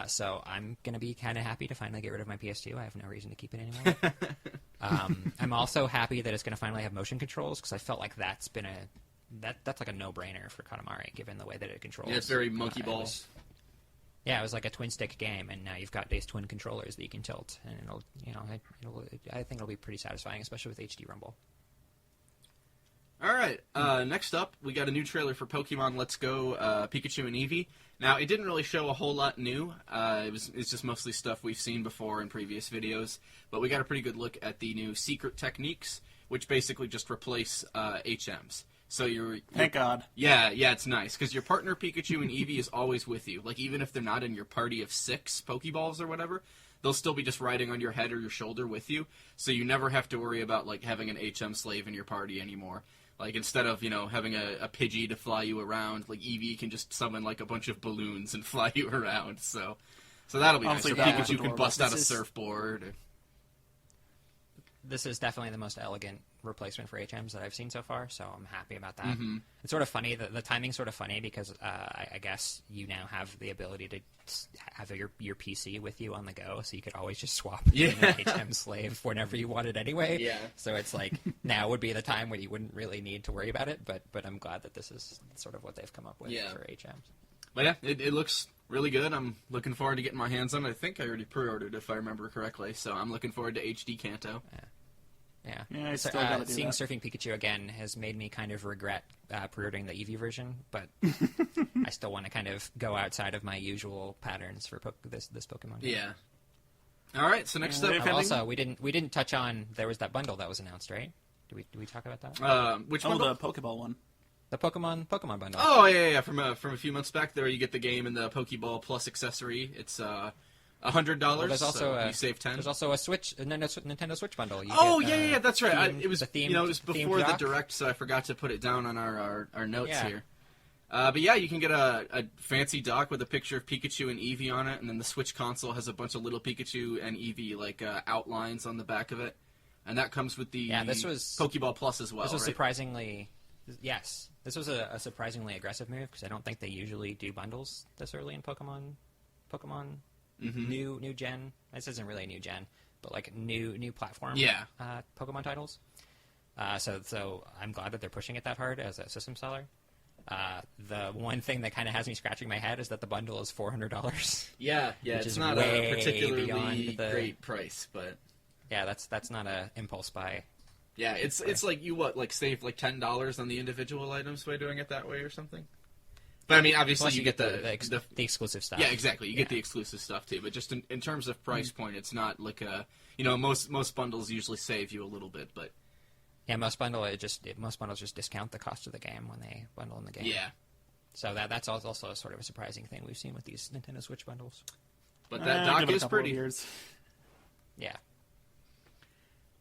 So I'm going to be kind of happy to finally get rid of my PS2. I have no reason to keep it anymore. I'm also happy that it's going to finally have motion controls because I felt like that's like a no-brainer for Katamari given the way that it controls. Yeah, it's very monkey ball. It was like a twin-stick game, and now you've got these twin controllers that you can tilt, and I think it'll be pretty satisfying, especially with HD Rumble. All right, next up, we got a new trailer for Pokemon Let's Go Pikachu and Eevee. Now, it didn't really show a whole lot new. It's just mostly stuff we've seen before in previous videos. But we got a pretty good look at the new secret techniques, which basically just replace HMs. So Thank God. Yeah, it's nice, because your partner Pikachu and Eevee is always with you. Like, even if they're not in your party of 6 Pokeballs or whatever, they'll still be just riding on your head or your shoulder with you. So you never have to worry about, having an HM slave in your party anymore. Instead of, having a Pidgey to fly you around, Eevee can just summon, a bunch of balloons and fly you around. So that'll be nice. So Pikachu can bust out a surfboard. This is definitely the most elegant replacement for HMs that I've seen so far, so I'm happy about that. Mm-hmm. It's sort of funny, the timing's sort of funny because I guess you now have the ability to have your PC with you on the go, so you could always just swap between an HM slave whenever you wanted anyway. Yeah. So it's now would be the time where you wouldn't really need to worry about it, but I'm glad that this is sort of what they've come up with for HMs. But yeah, it looks really good. I'm looking forward to getting my hands on it. I think I already pre-ordered, if I remember correctly, so I'm looking forward to HD Kanto. Yeah, I still gotta do seeing that. Surfing Pikachu again has made me kind of regret pre-ordering the Eevee version, but I still want to kind of go outside of my usual patterns for this Pokemon game. Yeah. All right, so next up... Also, we didn't touch on, there was that bundle that was announced, right? Did we talk about that? Which one? The Pokeball one. The Pokemon bundle. Oh, yeah. From a few months back there, you get the game and the Pokeball Plus accessory. It's... $100. Well, there's also you save 10. There's also a Nintendo Switch bundle. Yeah, that's right. It was it was before the direct, so I forgot to put it down on our notes here. But yeah, you can get a fancy dock with a picture of Pikachu and Eevee on it, and then the Switch console has a bunch of little Pikachu and Eevee outlines on the back of it, and that comes with the Pokeball Plus as well. This was right? surprisingly, yes. This was a surprisingly aggressive move because I don't think they usually do bundles this early in Pokemon. Mm-hmm. New gen. This isn't really a new gen, but new platform. Pokemon titles. So I'm glad that they're pushing it that hard as a system seller. The one thing that kind of has me scratching my head is that the bundle is $400. Yeah, it's not a particularly great price, but yeah, that's not a impulse buy Yeah, it's like you save like $10 on the individual items by doing it that way or something. But I mean, obviously Plus you get the exclusive stuff. Yeah, exactly. You get the exclusive stuff too. But just in terms of price point, it's not like most bundles usually save you a little bit, but yeah, most bundles just discount the cost of the game when they bundle in the game. yeah. So that's also sort of a surprising thing we've seen with these Nintendo Switch bundles. But that dock is pretty. Yeah.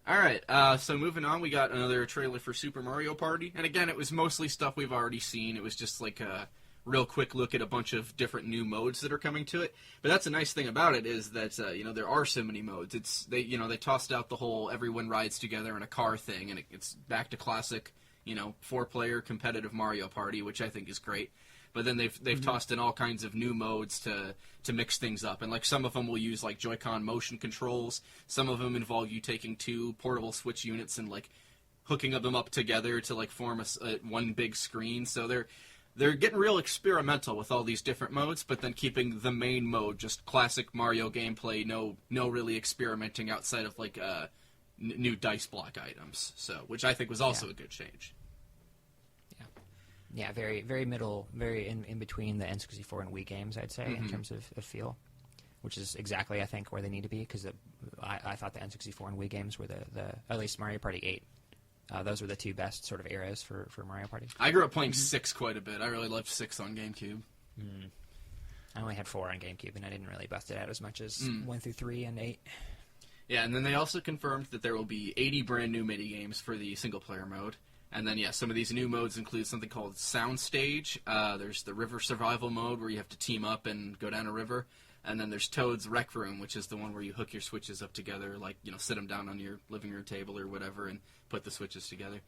All right, so moving on, we got another trailer for Super Mario Party. And again, it was mostly stuff we've already seen. It was just like a real quick look at a bunch of different new modes that are coming to it. But that's a nice thing about it is that, there are so many modes. They tossed out the whole everyone rides together in a car thing, and it's back to classic, 4-player competitive Mario Party, which I think is great. But then they've tossed in all kinds of new modes to mix things up. And like some of them will use like Joy-Con motion controls. Some of them involve you taking 2 portable Switch units and like hooking them up together to like form one big screen. So they're getting real experimental with all these different modes, but then keeping the main mode just classic Mario gameplay. No really experimenting outside of like new dice block items. So which I think was also a good change. Yeah, very, very middle, very in between the N64 and Wii games, I'd say, in terms of feel, which is exactly, I think, where they need to be, because I thought the N64 and Wii games were the at least Mario Party 8, those were the 2 best sort of eras for Mario Party. I grew up playing 6 quite a bit. I really loved 6 on GameCube. I only had 4 on GameCube, and I didn't really bust it out as much as 1 through 3 and 8. Yeah, and then they also confirmed that there will be 80 brand new mini-games for the single-player mode. And then, some of these new modes include something called Soundstage. There's the River Survival mode, where you have to team up and go down a river. And then there's Toad's Rec Room, which is the one where you hook your Switches up together, like, sit them down on your living room table or whatever, and put the Switches together.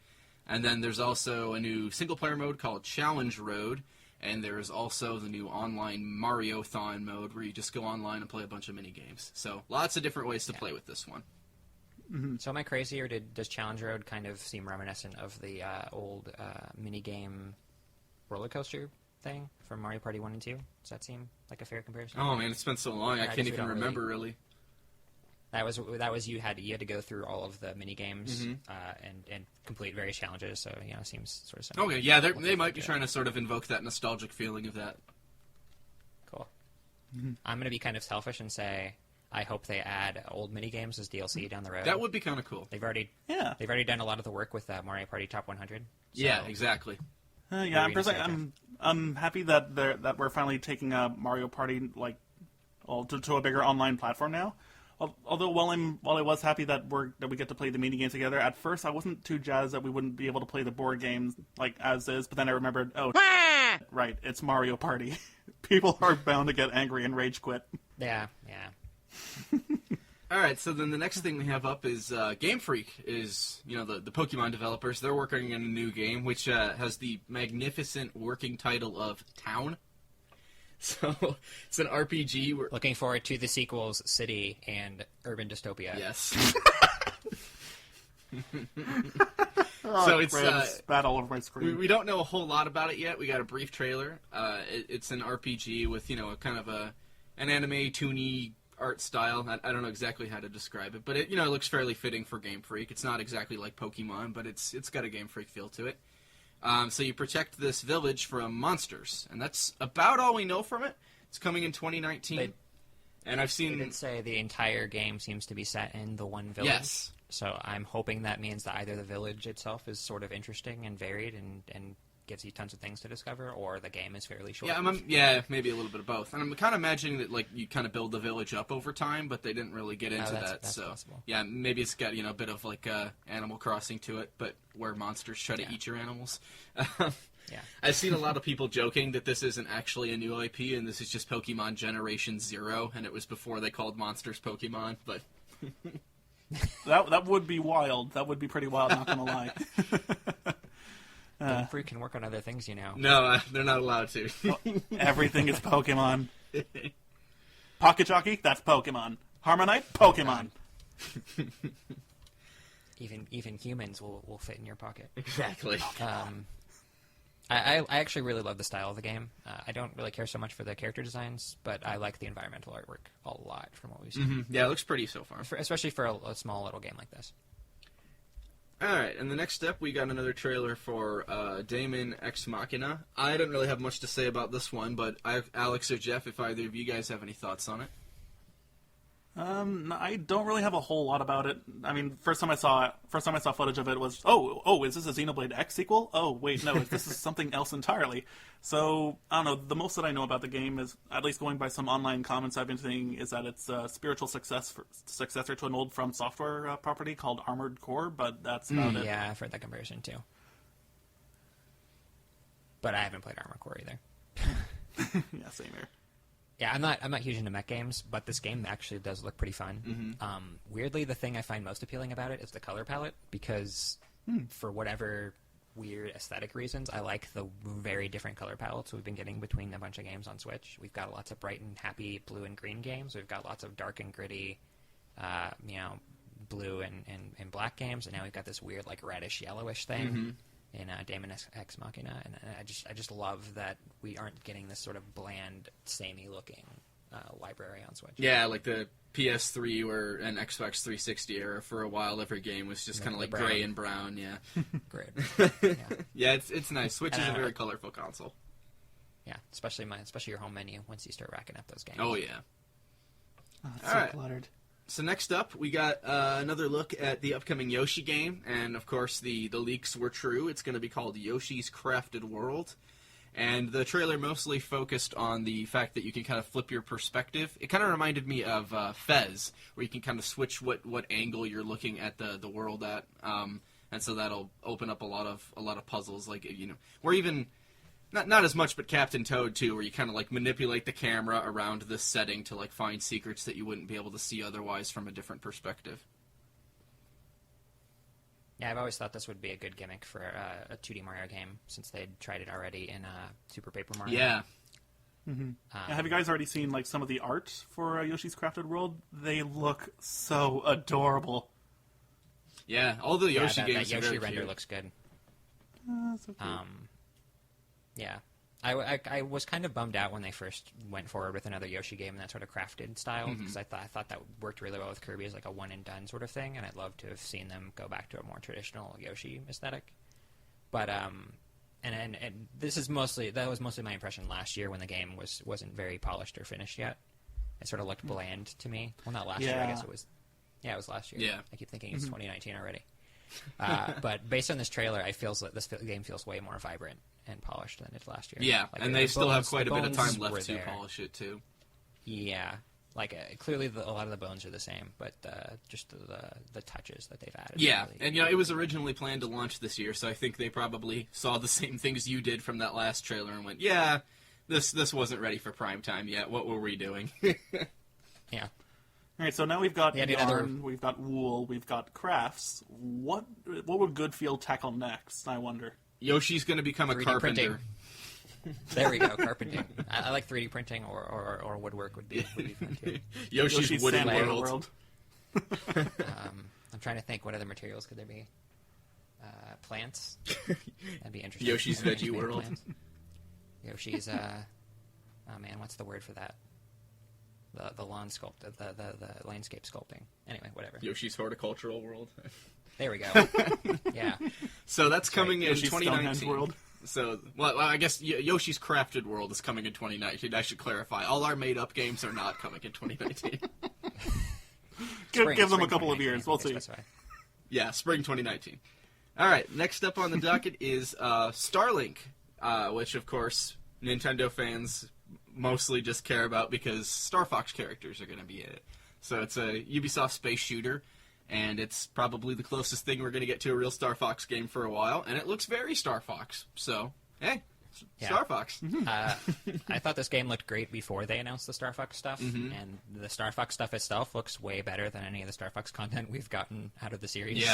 And then there's also a new single-player mode called Challenge Road. And there's also the new online Mario-thon mode, where you just go online and play a bunch of mini-games. So, lots of different ways to play with this one. So am I crazy, or does Challenge Road kind of seem reminiscent of the old minigame roller coaster thing from Mario Party 1 and 2? Does that seem like a fair comparison? Oh man, it's been so long, I can't even remember really. That was you had to go through all of the mini games and complete various challenges. So it seems sort of similar. Okay, yeah, they might be trying to sort of invoke that nostalgic feeling of that. Cool. I'm going to be kind of selfish and say I hope they add old mini games as DLC down the road. That would be kind of cool. They've already done a lot of the work with Mario Party Top 100. So yeah, exactly. I'm happy that we're finally taking Mario Party to a bigger online platform now. Although while I was happy that we get to play the mini games together, at first I wasn't too jazzed that we wouldn't be able to play the board games as is. But then I remembered, right, it's Mario Party. People are bound to get angry and rage quit. Yeah. All right, so then the next thing we have up is Game Freak is, the Pokemon developers. They're working on a new game, which has the magnificent working title of Town. So it's an RPG. Looking forward to the sequels, City and Urban Dystopia. Yes. So it's spat all over my screen. We don't know a whole lot about it yet. We got a brief trailer. It's an RPG with a kind of an anime toony art style. I don't know exactly how to describe it, but it looks fairly fitting for Game Freak. It's not exactly like Pokemon, but it's got a Game Freak feel to it. So you protect this village from monsters, and that's about all we know from it. It's coming in 2019, and I've seen. They did say the entire game seems to be set in the one village. Yes. So I'm hoping that means that either the village itself is sort of interesting and varied and gives you tons of things to discover, or the game is fairly short. Yeah, maybe a little bit of both. And I'm kind of imagining that you kind of build the village up over time, but they didn't really get into that. That's so possible. Yeah, maybe it's got a bit of Animal Crossing to it, but where monsters try to eat your animals. Yeah. I've seen a lot of people joking that this isn't actually a new IP and this is just Pokemon Generation 0, and it was before they called monsters Pokemon, but that would be wild. That would be pretty wild, not gonna lie. Game Freak can work on other things, No, they're not allowed to. Everything is Pokemon. Pocket Jockey, that's Pokemon. Harmonite, Pokemon. Even humans will fit in your pocket. Exactly. I actually really love the style of the game. I don't really care so much for the character designs, but I like the environmental artwork a lot from what we've seen. Mm-hmm. Yeah, it looks pretty so far. Especially for a small little game like this. All Alright, and the next step, we got another trailer for Daemon Ex Machina. I didn't really have much to say about this one, but Alex or Jeff, if either of you guys have any thoughts on it. I don't really have a whole lot about it. I mean, first time I saw footage of it was, oh, is this a Xenoblade X sequel? Oh, wait, no, this is something else entirely. So, I don't know, the most that I know about the game is, at least going by some online comments I've been seeing, is that it's a spiritual successor to an old From Software property called Armored Core, but that's about it. Yeah, I've heard that comparison too. But I haven't played Armored Core either. Yeah, same here. Yeah, I'm not huge into mech games, but this game actually does look pretty fun. Mm-hmm. Weirdly, the thing I find most appealing about it is the color palette, because for whatever weird aesthetic reasons, I like the very different color palettes we've been getting between a bunch of games on Switch. We've got lots of bright and happy blue and green games. We've got lots of dark and gritty, blue and black games, and now we've got this weird like reddish yellowish thing. Mm-hmm. In Daemon Ex Machina, and I just love that we aren't getting this sort of bland, samey looking library on Switch. Yeah, like the PS3 or an Xbox 360 era, for a while every game was just kind of like gray and brown. Yeah, Great. Yeah, it's nice. Switch is a very colorful console. Yeah, especially your home menu once you start racking up those games. Oh yeah. Oh, it's All so right. cluttered. So next up, we got another look at the upcoming Yoshi game, and of course the leaks were true. It's going to be called Yoshi's Crafted World, and the trailer mostly focused on the fact that you can kind of flip your perspective. It kind of reminded me of Fez, where you can kind of switch what angle you're looking at the world at, and so that'll open up a lot of puzzles, like or even. Not as much, but Captain Toad, too, where you kind of, like, manipulate the camera around this setting to, like, find secrets that you wouldn't be able to see otherwise from a different perspective. Yeah, I've always thought this would be a good gimmick for a 2D Mario game, since they'd tried it already in Super Paper Mario. Yeah. Mm-hmm. Have you guys already seen, like, some of the art for Yoshi's Crafted World? They look so adorable. Yeah, all the Yoshi that games are Yoshi very render cute. looks good. So cute. Yeah. I was kind of bummed out when they first went forward with another Yoshi game in that sort of crafted style, because I thought that worked really well with Kirby as like a one and done sort of thing, and I'd love to have seen them go back to a more traditional Yoshi aesthetic. But and this is that was mostly my impression last year when the game wasn't very polished or finished yet. It sort of looked bland to me. Well, not last year, I guess it was. Yeah, it was last year. Yeah. I keep thinking it's 2019 already. But based on this trailer, I feel that this game feels way more vibrant and polished than it did last year. Yeah, like, and they still have bones- quite a the bit of bones time were left to there. polish it, too. Yeah, like clearly a lot of the bones are the same, but just the touches that they've added. Yeah, really, and it was originally planned to launch this year, so I think they probably saw the same things you did from that last trailer and went, yeah, this wasn't ready for prime time yet. What were we doing? yeah. All right, so now we've got Yeah, yarn, we've got wool, we've got crafts. What would Goodfield tackle next, I wonder? Yoshi's going to become a 3D carpenter. printing. There we go, carpenting. I like 3D printing or woodwork would be fun too. Yoshi's Wooden Sandworld World. I'm trying to think what other materials could there be. Plants. That'd be interesting. Yoshi's Veggie Made of World. plants. Yoshi's oh man, what's the word for that? The lawn sculpt, the landscape sculpting. Anyway, whatever. Yoshi's Horticultural World. There we go. Yeah. So that's coming in Yoshi's Stonehenge 2019. World. So, well, I guess Yoshi's Crafted World is coming in 2019. I should clarify. All our made-up games are not coming in 2019. Give them a Spring couple of 2019, years. We'll I think see. they specify. Yeah, spring 2019. All right, next up on the docket is Starlink, which, of course, Nintendo fans mostly just care about because Star Fox characters are going to be in it. So it's a Ubisoft space shooter, and it's probably the closest thing we're going to get to a real Star Fox game for a while, and it looks very Star Fox. So, hey, Yeah. Star Fox. I thought this game looked great before they announced the Star Fox stuff, and the Star Fox stuff itself looks way better than any of the Star Fox content we've gotten out of the series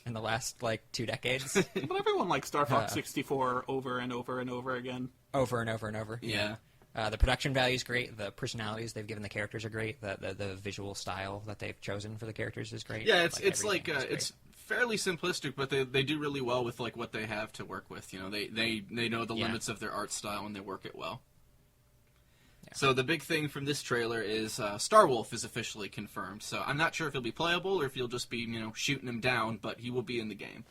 in the last, 2 decades. But everyone likes Star Fox 64 over and over and over again. Over and over and over. Yeah. The production value is great. The personalities they've given the characters are great. The visual style that they've chosen for the characters is great. Yeah, it's everything is great. it's fairly simplistic, but they do really well with what they have to work with. They know the limits of their art style and they work it well. Yeah. So the big thing from this trailer is Starwolf is officially confirmed. So I'm not sure if he'll be playable or if you'll just be shooting him down, but he will be in the game.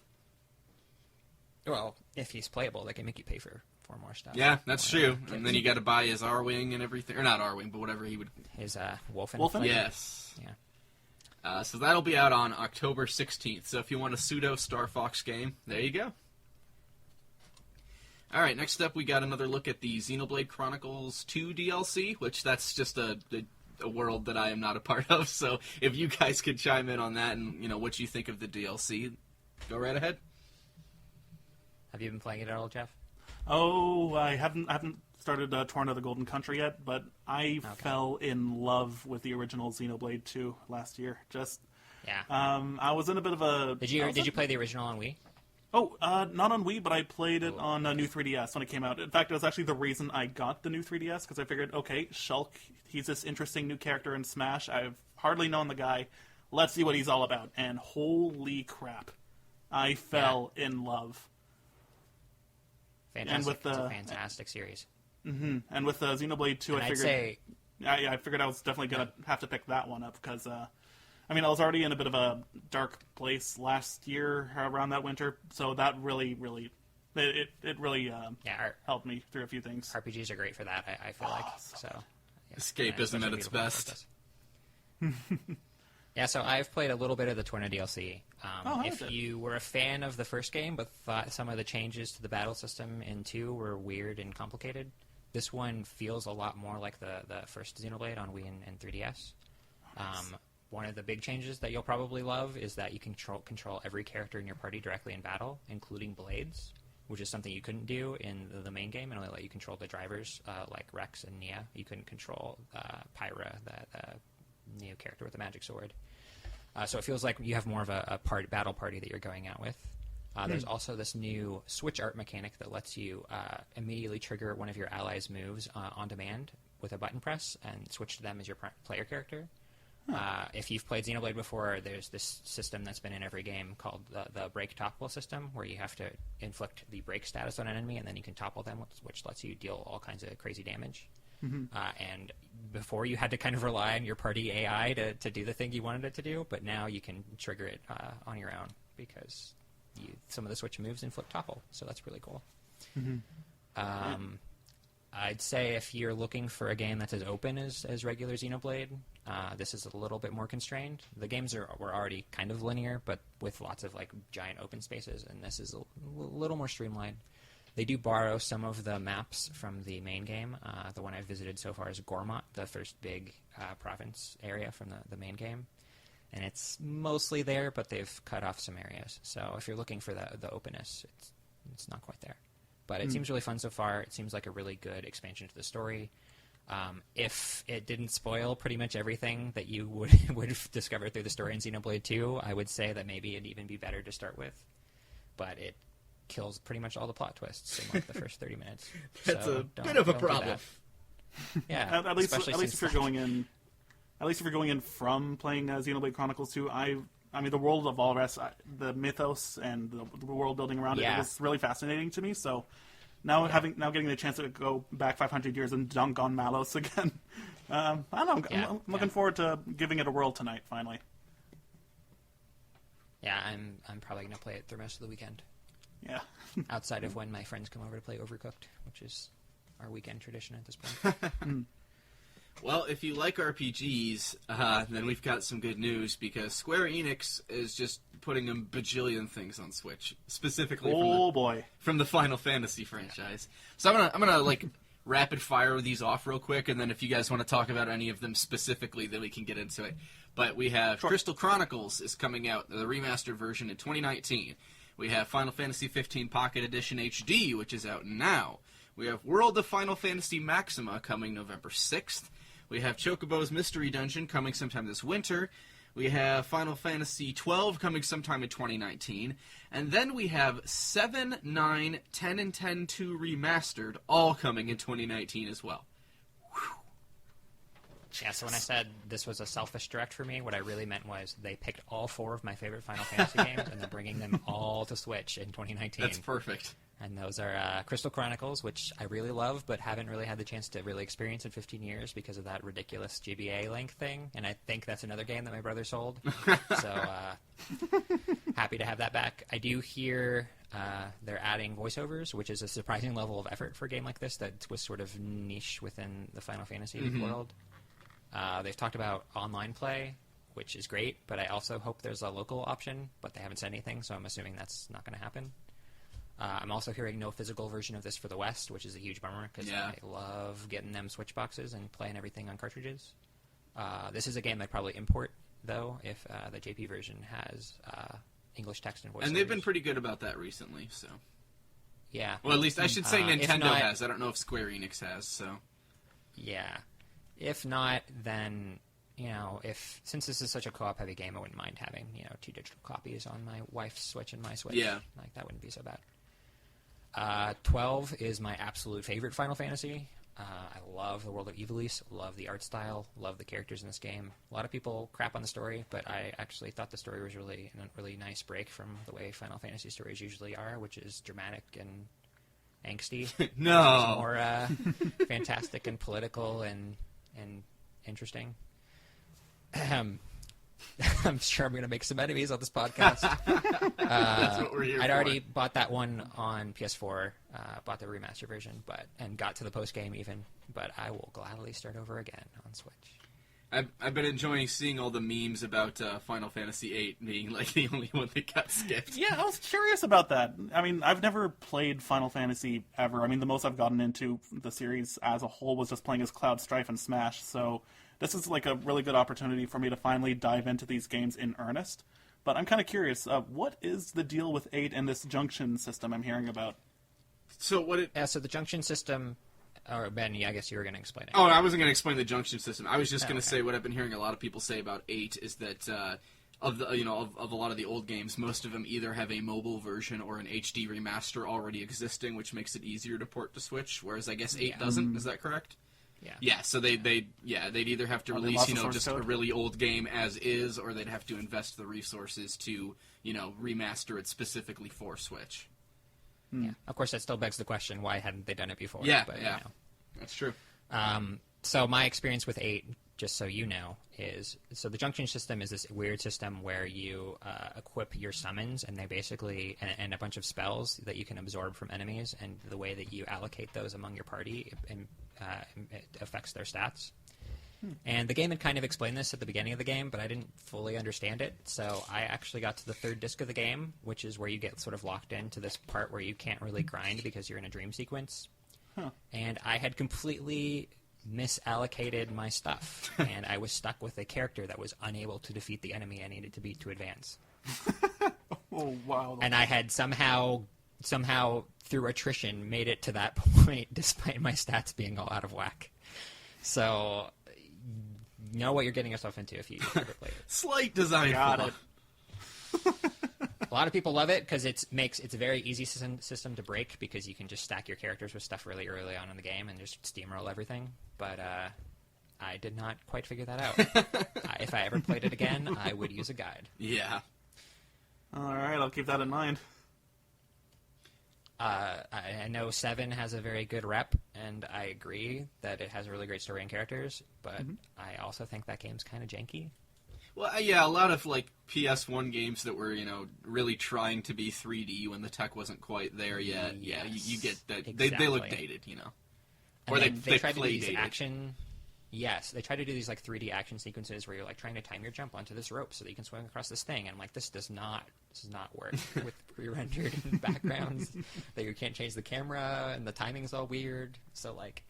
Well, if he's playable, they can make you pay for more stuff. Yeah, that's More, true. kits. And then you got to buy his R-Wing and everything. Or not R-Wing, but whatever he would... His Wolfen. Wolfen? Yes. Yeah. So that'll be out on October 16th. So if you want a pseudo Star Fox game, there you go. All right, next up we got another look at the Xenoblade Chronicles 2 DLC, which that's just a world that I am not a part of. So if you guys could chime in on that and what you think of the DLC, go right ahead. Have you been playing it at all, Jeff? Oh, I haven't started Torn of the Golden Country yet, but I fell in love with the original Xenoblade 2 last year. Yeah. I was in a bit of a... Did you play the original on Wii? Oh, not on Wii, but I played it on a new 3DS when it came out. In fact, it was actually the reason I got the new 3DS, because I figured, okay, Shulk, he's this interesting new character in Smash. I've hardly known the guy. Let's see what he's all about. And holy crap, I fell in love. Fantastic. And with it's a fantastic series. Mm-hmm. And with Xenoblade 2, And I figured I was definitely going to have to pick that one up, because... I was already in a bit of a dark place last year around that winter, so that really helped me through a few things. RPGs are great for that, I feel like. So yeah. Escapism at its best. Yeah, so I've played a little bit of the Torna DLC. If it? you were a fan of the first game but thought some of the changes to the battle system in 2 were weird and complicated, this one feels a lot more like the first Xenoblade on Wii and 3DS. One of the big changes that you'll probably love is that you can control every character in your party directly in battle, including Blades, which is something you couldn't do in the main game, and only let you control the drivers like Rex and Nia. You couldn't control Pyra, the Neo character with the magic sword. So it feels like you have more of a battle party that you're going out with. There's also this new switch art mechanic that lets you immediately trigger one of your allies' moves on demand with a button press and switch to them as your player character. If you've played Xenoblade before, there's this system that's been in every game called the break topple system, where you have to inflict the break status on an enemy, and then you can topple them, which lets you deal all kinds of crazy damage. Mm-hmm. And before you had to kind of rely on your party AI to do the thing you wanted it to do, but now you can trigger it on your own, because some of the switch moves inflict topple, so that's really cool. Mm-hmm. I'd say if you're looking for a game that's as open as regular Xenoblade, this is a little bit more constrained. The games were already kind of linear, but with lots of giant open spaces, and this is a little more streamlined. They do borrow some of the maps from the main game. The one I've visited so far is Gormott, the first big province area from the main game. And it's mostly there, but they've cut off some areas. So if you're looking for the openness, it's not quite there. But it seems really fun so far. It seems like a really good expansion to the story. If it didn't spoil pretty much everything that you would discover through the story in Xenoblade 2, I would say that maybe it'd even be better to start with. But it kills pretty much all the plot twists in the first 30 minutes. That's so a bit of a problem. Yeah, at least if you're going in. At least if you're going in from playing Xenoblade Chronicles 2, the world of Valres, the mythos and the world building around it was really fascinating to me. So now getting the chance to go back 500 years and dunk on Malos again, I don't know. I'm looking forward to giving it a whirl tonight. Finally. Yeah, I'm probably gonna play it the rest of the weekend. Yeah. Outside of when my friends come over to play Overcooked, which is our weekend tradition at this point. Well, if you like RPGs, then we've got some good news, because Square Enix is just putting a bajillion things on Switch, specifically from the Final Fantasy franchise. So I'm gonna rapid fire these off real quick, and then if you guys want to talk about any of them specifically, then we can get into it. But we have Crystal Chronicles is coming out, the remastered version in 2019. We have Final Fantasy 15 Pocket Edition HD, which is out now. We have World of Final Fantasy Maxima coming November 6th. We have Chocobo's Mystery Dungeon coming sometime this winter. We have Final Fantasy 12 coming sometime in 2019. And then we have 7, 9, 10, and 10-2 Remastered, all coming in 2019 as well. Whew. Yeah, so when I said this was a selfish direct for me, what I really meant was they picked all 4 of my favorite Final Fantasy games and they're bringing them all to Switch in 2019. That's perfect. And those are Crystal Chronicles, which I really love, but haven't really had the chance to really experience in 15 years because of that ridiculous GBA length thing. And I think that's another game that my brother sold. So happy to have that back. I do hear they're adding voiceovers, which is a surprising level of effort for a game like this that was sort of niche within the Final Fantasy world. They've talked about online play, which is great, but I also hope there's a local option, but they haven't said anything, so I'm assuming that's not going to happen. I'm also hearing no physical version of this for the West, which is a huge bummer, because I love getting them Switch boxes and playing everything on cartridges. This is a game I'd probably import, though, if the JP version has English text and voice. And they've been pretty good about that recently, so... Yeah. Well, at least I should say Nintendo has. I don't know if Square Enix has, so... Yeah. If not, then... since this is such a co-op heavy game, I wouldn't mind having, 2 digital copies on my wife's Switch and my Switch. Yeah. Like, that wouldn't be so bad. 12 is my absolute favorite Final Fantasy. I love the world of Ivalice, love the art style, love the characters in this game. A lot of people crap on the story, but I actually thought the story was really a really nice break from the way Final Fantasy stories usually are, which is dramatic and angsty. No! More fantastic and political and interesting. I'm sure I'm going to make some enemies on this podcast. That's what we're here I'd for. already bought that one on PS4, bought the remaster version, and got to the post game even. But I will gladly start over again on Switch. I've been enjoying seeing all the memes about Final Fantasy VIII being like the only one that got skipped. Yeah, I was curious about that. I mean, I've never played Final Fantasy ever. I mean, the most I've gotten into the series as a whole was just playing as Cloud Strife and Smash, so this is like a really good opportunity for me to finally dive into these games in earnest. But I'm kind of curious, what is the deal with 8 and this junction system I'm hearing about? So the junction system... Or Ben, I guess you were going to explain it. Oh, I wasn't going to explain the junction system. I was just going to say what I've been hearing a lot of people say about 8 is that of a lot of the old games, most of them either have a mobile version or an HD remaster already existing, which makes it easier to port to Switch. Whereas I guess 8 doesn't. Is that correct? Yeah. Yeah. So they'd either have to release just a really old game as is, or they'd have to invest the resources to remaster it specifically for Switch. Yeah. Of course, that still begs the question: why hadn't they done it before? Yeah, but, that's true. So my experience with 8, just so you know, is the junction system is this weird system where you equip your summons, and they basically and a bunch of spells that you can absorb from enemies, and the way that you allocate those among your party it affects their stats. And the game had kind of explained this at the beginning of the game, but I didn't fully understand it. So I actually got to the third disc of the game, which is where you get sort of locked into this part where you can't really grind because you're in a dream sequence. Huh. And I had completely misallocated my stuff, and I was stuck with a character that was unable to defeat the enemy I needed to beat to advance. Oh, wow. And I had somehow through attrition made it to that point despite my stats being all out of whack. So you know what you're getting yourself into if you ever play it. Slight design Got flaw. it. A lot of people love it because it's a very easy system to break because you can just stack your characters with stuff really early on in the game and just steamroll everything. But I did not quite figure that out. If I ever played it again, I would use a guide. Yeah. All right, I'll keep that in mind. I know 7 has a very good rep, and I agree that it has a really great story and characters, but I also think that game's kind of janky. Well, yeah, a lot of like PS1 games that were, really trying to be 3D when the tech wasn't quite there yet. Yes, yeah, you get that. exactly. They look dated, And or they try to do play these dated. action. Yes, they try to do these like 3D action sequences where you're like trying to time your jump onto this rope so that you can swing across this thing. And I'm like, this does not work with pre-rendered backgrounds. That you can't change the camera and the timing's all weird. So like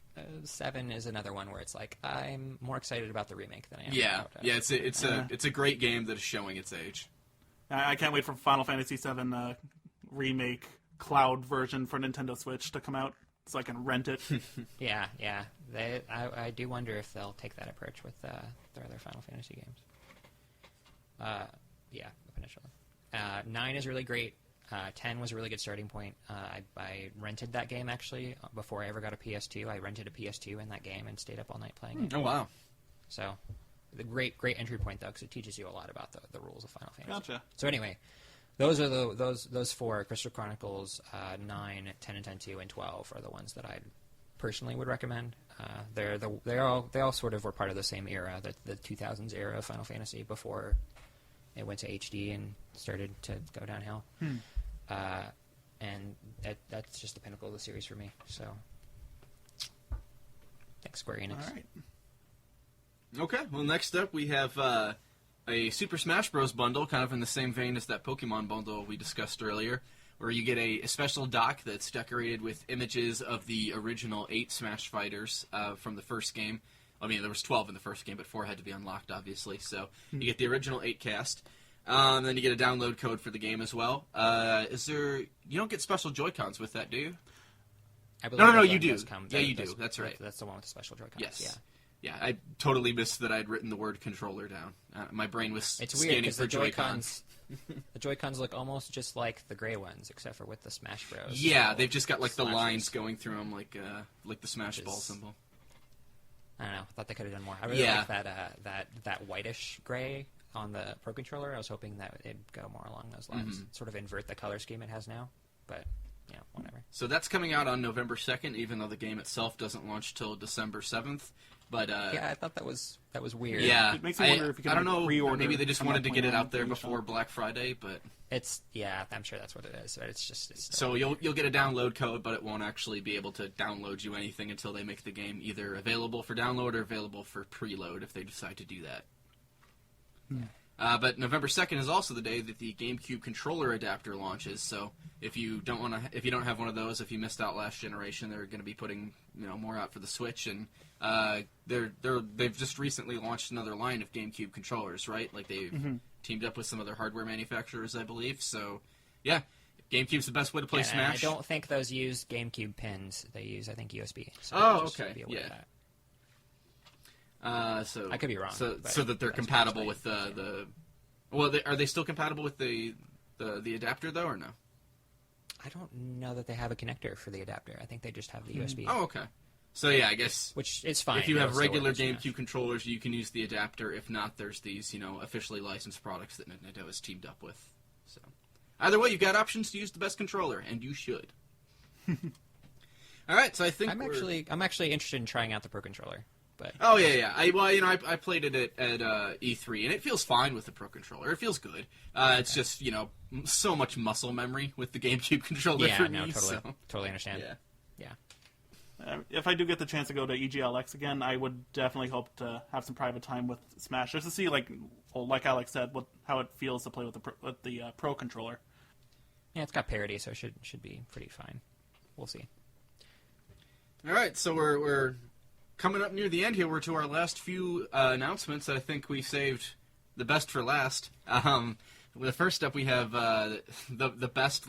7 is another one where it's like I'm more excited about the remake than I am. Yeah, about, it's a great game that is showing its age. I can't wait for Final Fantasy VII remake cloud version for Nintendo Switch to come out so I can rent it. Yeah. I do wonder if they'll take that approach with their other Final Fantasy games. Eventually. 9 is really great. 10 was a really good starting point. I rented that game, actually, before I ever got a PS2. I rented a PS2 in that game and stayed up all night playing it. Oh, wow. So, the great entry point, though, because it teaches you a lot about the rules of Final Fantasy. Gotcha. So anyway, Those are those four: Crystal Chronicles 9, 10 and 10-2, and 12 are the ones that I personally would recommend. They all sort of were part of the same era, the 2000s era of Final Fantasy before it went to HD and started to go downhill. And that's just the pinnacle of the series for me. So, thanks, Square Enix. All right. Okay, well, next up we have a Super Smash Bros. Bundle, kind of in the same vein as that Pokemon bundle we discussed earlier, where you get a special dock that's decorated with images of the original 8 Smash Fighters from the first game. I mean, there was 12 in the first game, but 4 had to be unlocked, obviously. So you get the original 8 cast. Then you get a download code for the game as well. You don't get special Joy-Cons with that, do you? I believe No, that you do. does come. Yeah, you do. That's right. That's the one with the special Joy-Cons. Yes. Yeah, I totally missed that I'd written the word controller down. My brain was It's scanning weird because for the Joy-Cons. The Joy-Cons look almost just like the gray ones, except for with the Smash Bros. Yeah, So they've just got like the slashes. lines going through them, like the Smash Which Ball is- symbol. I don't know. I thought they could have done more. I really Yeah. like that whitish gray on the Pro Controller. I was hoping that it'd go more along those lines, sort of invert the color scheme it has now. But whatever. So that's coming out on November 2nd, even though the game itself doesn't launch till December 7th. But Yeah, I thought that was weird. yeah, It makes me wonder if you can I don't know. pre-order Maybe they just from wanted that to get point it on out there GameStop. before Black Friday, but. I'm sure that's what it is. But it's just So you'll get a download code, but it won't actually be able to download you anything until they make the game either available for download or available for preload if they decide to do that. But November 2nd is also the day that the GameCube controller adapter launches. So if you don't have one of those, if you missed out last generation, they're going to be putting more out for the Switch, and they've just recently launched another line of GameCube controllers, right? Like they've teamed up with some other hardware manufacturers, I believe. So yeah, GameCube's the best way to play And Smash. I don't think those use GameCube pins. They use, I think, USB. So Oh, just okay, be aware of yeah. that. So I could be wrong, So but that they're that's compatible what I with the. Well, are they still compatible with the adapter though, or no? I don't know that they have a connector for the adapter. I think they just have the USB. Oh, okay. So yeah, I guess Which is fine. if you It'll have still work regular with Smash. GameCube controllers, you can use the adapter. If not, there's these officially licensed products that Nintendo has teamed up with. So either way, you've got options to use the best controller, and you should. All right, so I think I'm actually interested in trying out the Pro Controller. But Oh yeah. I played it at E3, and it feels fine with the Pro Controller. It feels good. It's just so much muscle memory with the GameCube controller yeah, for no, me. totally understand. Yeah. If I do get the chance to go to EGLX again, I would definitely hope to have some private time with Smash, just to see, like Alex said, how it feels to play with the Pro Controller. Yeah, it's got parity, so it should be pretty fine. We'll see. All right, so we're coming up near the end here. We're to our last few announcements. I think we saved the best for last. The first up, we have the best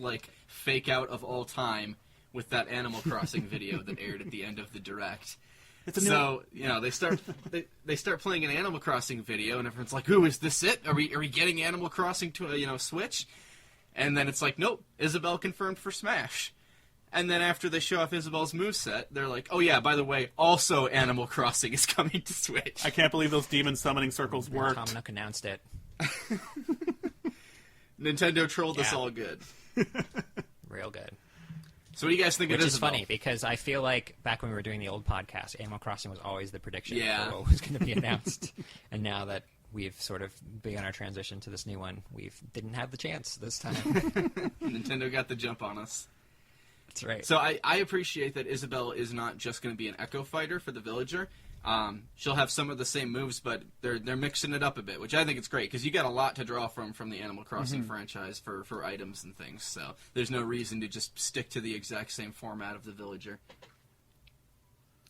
fake out of all time with that Animal Crossing video that aired at the end of the Direct. They start playing an Animal Crossing video, and everyone's like, "Ooh, is this it? Are we getting Animal Crossing to Switch?" And then it's like, "Nope, Isabelle confirmed for Smash." And then after they show off Isabelle's moveset, they're like, "Oh yeah, by the way, also Animal Crossing is coming to Switch." I can't believe those demon summoning circles worked. Tom Nook announced it. Nintendo trolled us Yeah. all good. Real good. So what do you guys think Which of is Isabelle? funny because I feel like back when we were doing the old podcast, Animal Crossing was always the prediction Yeah. for what was going to be announced. And now that we've sort of begun our transition to this new one, we didn't have the chance this time. Nintendo got the jump on us. That's right. So I appreciate that Isabelle is not just going to be an Echo Fighter for the Villager. She'll have some of the same moves, but they're mixing it up a bit, which I think is great because you got a lot to draw from the Animal Crossing franchise for items and things. So there's no reason to just stick to the exact same format of the Villager.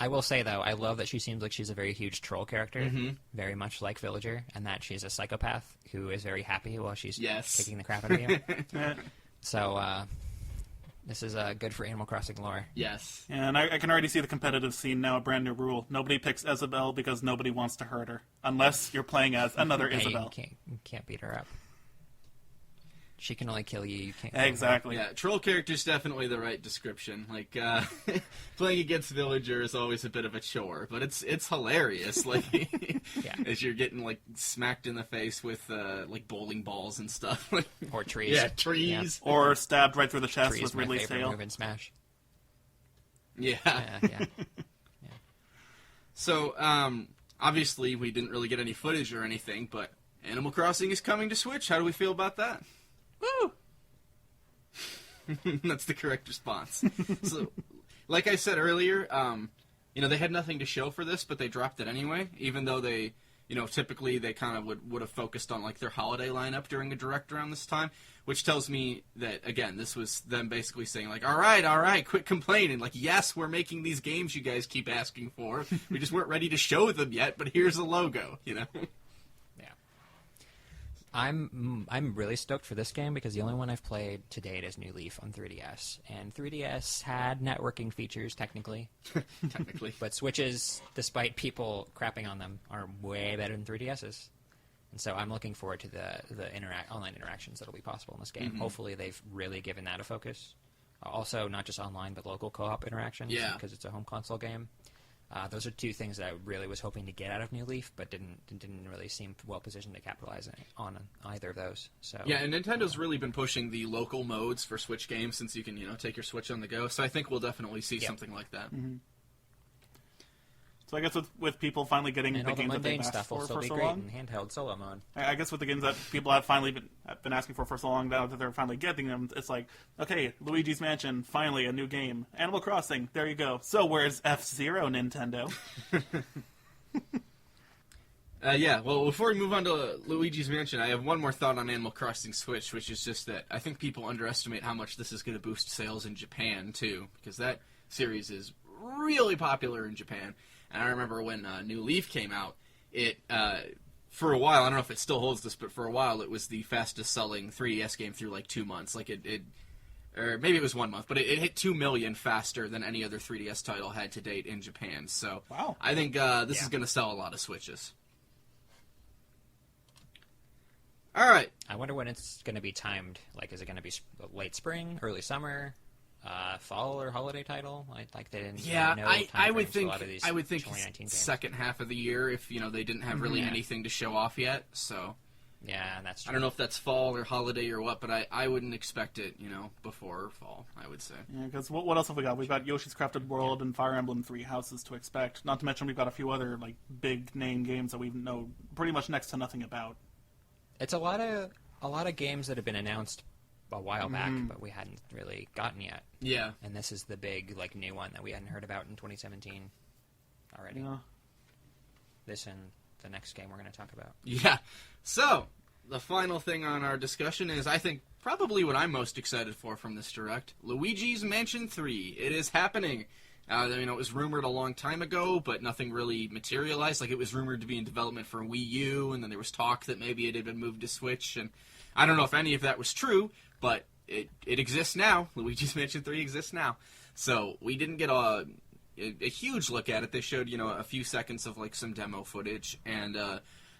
I will say, though, I love that she seems like she's a very huge troll character, very much like Villager, and that she's a psychopath who is very happy while she's kicking the crap out of you. So, this is good for Animal Crossing lore. Yes. And I can already see the competitive scene now, a brand new rule. Nobody picks Isabelle because nobody wants to hurt her. Unless you're playing as another Yeah, Isabelle. you can't beat her up. She can only kill you. You can't. Exactly. Yeah, troll character's definitely the right description. Like, playing against Villager is always a bit of a chore, but it's hilarious. Like, as you're getting like smacked in the face with like bowling balls and stuff. Or trees. Yeah, trees. Yeah. Or stabbed right through the chest Trees with my Ridley's favorite tail. move in Smash. Yeah. Yeah. So, obviously, we didn't really get any footage or anything, but Animal Crossing is coming to Switch. How do we feel about that? Woo! That's the correct response. So, like I said earlier, they had nothing to show for this, but they dropped it anyway, even though they, typically they kind of would have focused on, like, their holiday lineup during a direct around this time, which tells me that, again, this was them basically saying, like, all right, quit complaining. Like, yes, we're making these games you guys keep asking for. We just weren't ready to show them yet, but here's a logo, Yeah. I'm really stoked for this game because the only one I've played to date is New Leaf on 3DS. And 3DS had networking features, technically. But Switches, despite people crapping on them, are way better than 3DS's. And so I'm looking forward to the online interactions that'll be possible in this game. Mm-hmm. Hopefully they've really given that a focus. Also, not just online, but local co-op interactions, because it's a home console game. Those are two things that I really was hoping to get out of New Leaf, but didn't really seem well positioned to capitalize on either of those. So yeah, and Nintendo's really been pushing the local modes for Switch games since you can take your Switch on the go. So I think we'll definitely see something like that. Mm-hmm. So I guess with people finally getting and the games that they've asked for so long, in handheld solo mode. I guess with the games that people have finally been asking for so long, now that they're finally getting them, it's like, okay, Luigi's Mansion, finally a new game. Animal Crossing, there you go. So where's F-Zero, Nintendo? Well, before we move on to Luigi's Mansion, I have one more thought on Animal Crossing Switch, which is just that I think people underestimate how much this is going to boost sales in Japan, too, because that series is really popular in Japan. And I remember when New Leaf came out, it, for a while, I don't know if it still holds this, but for a while it was the fastest-selling 3DS game through, 2 months. Or maybe it was 1 month, but it hit 2 million faster than any other 3DS title had to date in Japan. So wow. I think this is going to sell a lot of Switches. All right. I wonder when it's going to be timed. Like, is it going to be late spring, early summer? Fall or holiday title? They didn't. I would think. I would think second half of the year if they didn't have really anything to show off yet. So yeah, that's true. I don't know if that's fall or holiday or what, but I wouldn't expect it before fall. I would say. Yeah, because what else have we got? We've got Yoshi's Crafted World and Fire Emblem Three Houses to expect. Not to mention we've got a few other big name games that we know pretty much next to nothing about. It's a lot of games that have been announced a while back, but we hadn't really gotten yet. Yeah. And this is the big, new one that we hadn't heard about in 2017 already. Yeah. This and the next game we're going to talk about. Yeah. So, the final thing on our discussion is, I think, probably what I'm most excited for from this Direct. Luigi's Mansion 3. It is happening. It was rumored a long time ago, but nothing really materialized. It was rumored to be in development for Wii U, and then there was talk that maybe it had been moved to Switch, and I don't know if any of that was true, but it exists now. Luigi's Mansion 3 exists now. So we didn't get a huge look at it. They showed, a few seconds of, some demo footage. And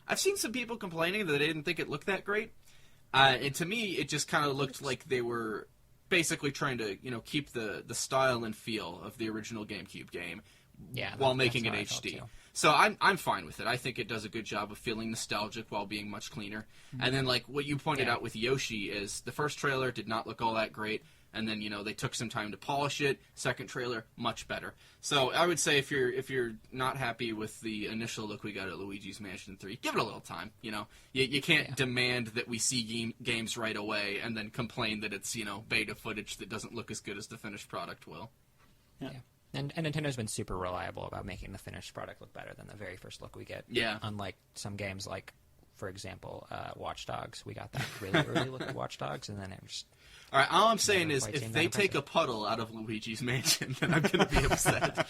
I've seen some people complaining that they didn't think it looked that great. And to me, it just kind of looked like they were basically trying to, keep the style and feel of the original GameCube game while making it HD. So I'm fine with it. I think it does a good job of feeling nostalgic while being much cleaner. Mm-hmm. And then, what you pointed out with Yoshi is the first trailer did not look all that great. And then, they took some time to polish it. Second trailer, much better. So I would say if you're not happy with the initial look we got at Luigi's Mansion 3, give it a little time. You can't demand that we see games right away and then complain that it's, beta footage that doesn't look as good as the finished product will. Yeah. And Nintendo's been super reliable about making the finished product look better than the very first look we get. Yeah. Unlike some games for example, Watch Dogs. We got that really early look at Watch Dogs, and then it just... All right, all I'm saying is if they take a puddle out of Luigi's Mansion, then I'm going to be upset.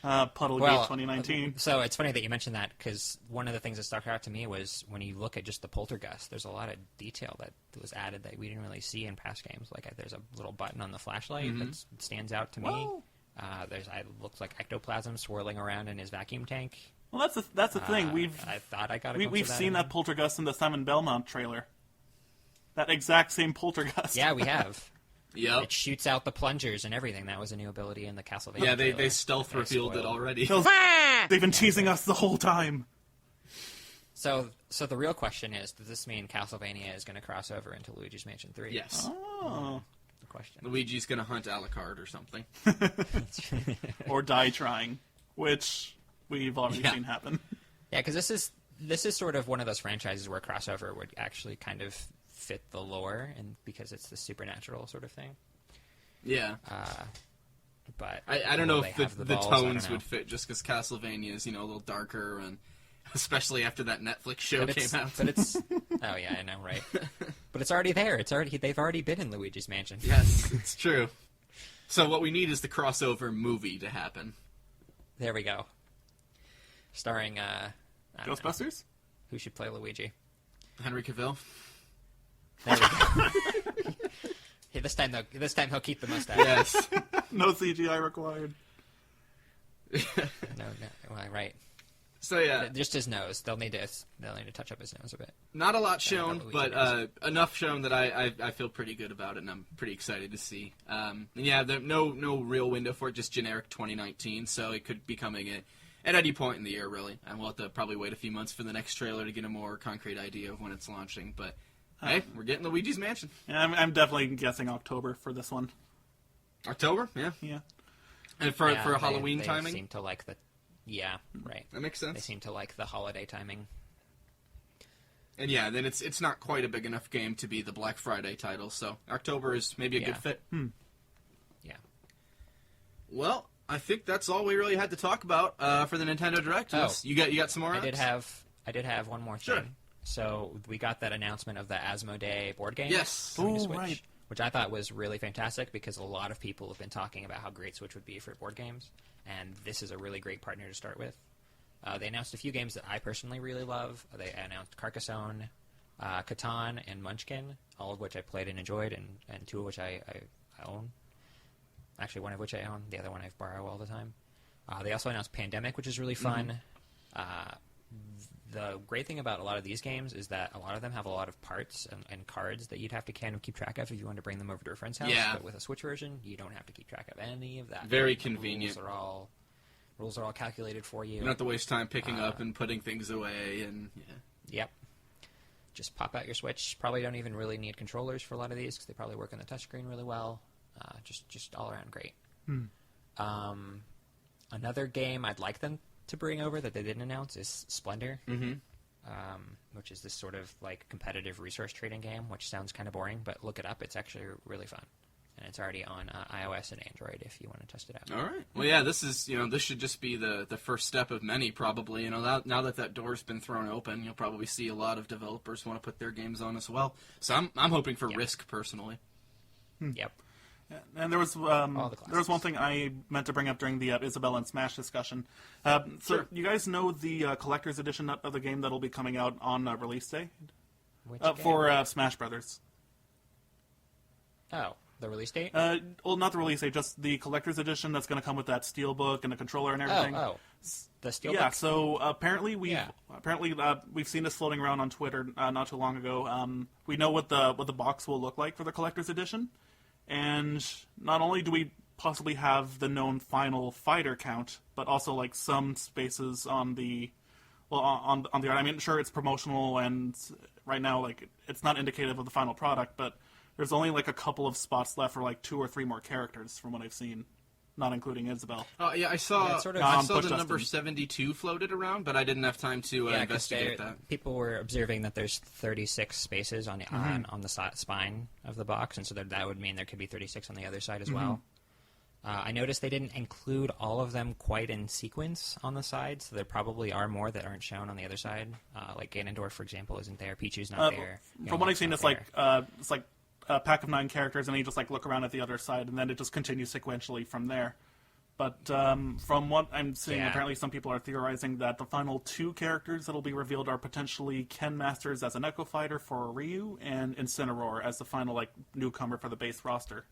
Puddlegate 2019. So it's funny that you mentioned that, because one of the things that stuck out to me was when you look at just the poltergeist, there's a lot of detail that was added that we didn't really see in past games. There's a little button on the flashlight that stands out to me. Whoa. It looks like ectoplasm swirling around in his vacuum tank. Well, that's the thing. I thought I got a glimpse we've of that seen that poltergeist in the Simon Belmont trailer. That exact same poltergust. Yeah, we have. Yep. It shoots out the plungers and everything. That was a new ability in the Castlevania Yeah, they trailer stealth that they revealed it spoiled. already. They've been teasing us the whole time. So the real question is, does this mean Castlevania is going to cross over into Luigi's Mansion 3? Yes. Oh. The question. Luigi's gonna hunt Alucard or something. Or die trying, which we've already Yeah. seen happen. Yeah, because this is sort of one of those franchises where crossover would actually kind of fit the lore, and because it's the supernatural sort of thing. Yeah. But I don't will know they if have the balls? I don't tones know. would fit, just because Castlevania is, a little darker, and especially after that Netflix show But came it's, out. but it's oh yeah, I know, right? But it's already there. They've already been in Luigi's Mansion. Yes, it's true. So what we need is the crossover movie to happen. There we go. Starring I don't know, Ghostbusters? who should play Luigi? Henry Cavill. There we go. Hey, this time he'll keep the mustache. Yes. No CGI required. No, well, right. So yeah, Just his nose. They'll need to touch up his nose a bit. not a lot Sorry, shown, not but Luigi enough shown that I feel pretty good about it, and I'm pretty excited to see. And yeah, no real window for it, just generic 2019. So it could be coming at any point in the year, really. And we'll have to probably wait a few months for the next trailer to get a more concrete idea of when it's launching. But hey, we're getting Luigi's Mansion. Yeah, I'm definitely guessing October for this one. October, yeah. Yeah. And for Yeah, Halloween they timing, seem to like the. Yeah, right. that makes They sense. seem to like the holiday timing. And yeah, then it's not quite a big enough game to be the Black Friday title, so October is maybe a Yeah. good fit. Yeah. Well, I think that's all we really had to talk about for the Nintendo Direct. Oh. Unless you got some more. I did apps? have one more Sure. thing. So we got that announcement of the Asmodee board game. Yes. coming to Ooh, Switch, right. which I thought was really fantastic because a lot of people have been talking about how great Switch would be for board games, and this is a really great partner to start with. They announced a few games that I personally really love. They announced Carcassonne, Catan, and Munchkin, all of which I played and enjoyed, and two of which I own. Actually, one of which I own. The other one I borrow all the time. They also announced Pandemic, which is really fun. The great thing about a lot of these games is that a lot of them have a lot of parts and cards that you'd have to kind of keep track of if you wanted to bring them over to a friend's house. Yeah. But with a Switch version, you don't have to keep track of any of that. Very The convenient. Rules are all calculated for you. You don't have to waste time picking up and putting things away, and yeah. Yep. Just pop out your Switch. Probably don't even really need controllers for a lot of these because they probably work on the touchscreen really well. Just all around great. Another game I'd like them to bring over that they didn't announce is Splendor, which is this sort of like competitive resource trading game, which sounds kind of boring, but look it up. It's actually really fun. And it's already on iOS and Android if you want to test it out. All right. Well, yeah, this should just be the first step of many, probably. Now that door's been thrown open, you'll probably see a lot of developers want to put their games on as well. So I'm hoping for Risk personally. Yep. And there was the one thing I meant to bring up during the Isabelle and Smash discussion. Sure. You guys know the collector's edition of the game that'll be coming out on release day Which game? for Smash Brothers. Oh, the release date? Well, not the release date, just the collector's edition that's going to come with that steelbook and the controller and everything. Oh. The Steelbook? Yeah, so apparently Yeah. we've seen this floating around on Twitter not too long ago. We know what the box will look like for the collector's edition, and not only do we possibly have the known final fighter count, but also like some spaces on the on the art. I mean, sure, it's promotional, and right now like it's not indicative of the final product, but there's only like a couple of spots left for like 2 or 3 more characters from what I've seen, not including Isabelle. Oh yeah, I saw. Yeah, it's sort of- I saw Push the number Dustin. 72 floated around, but I didn't have time to 'cause investigate that. people were observing that there's 36 spaces on the on the spine of the box, and so that would mean there could be 36 on the other side as well. I noticed they didn't include all of them quite in sequence on the side, so there probably are more that aren't shown on the other side. Like Ganondorf, for example, isn't there. Pichu's not there. From what I've seen, Young's it's not like a pack of 9 characters, and you just like look around at the other side, and then it just continues sequentially from there. But from what I'm seeing, Yeah. apparently some people are theorizing that the final 2 characters that'll be revealed are potentially Ken Masters as an Echo Fighter for Ryu, and Incineroar as the final like newcomer for the base roster.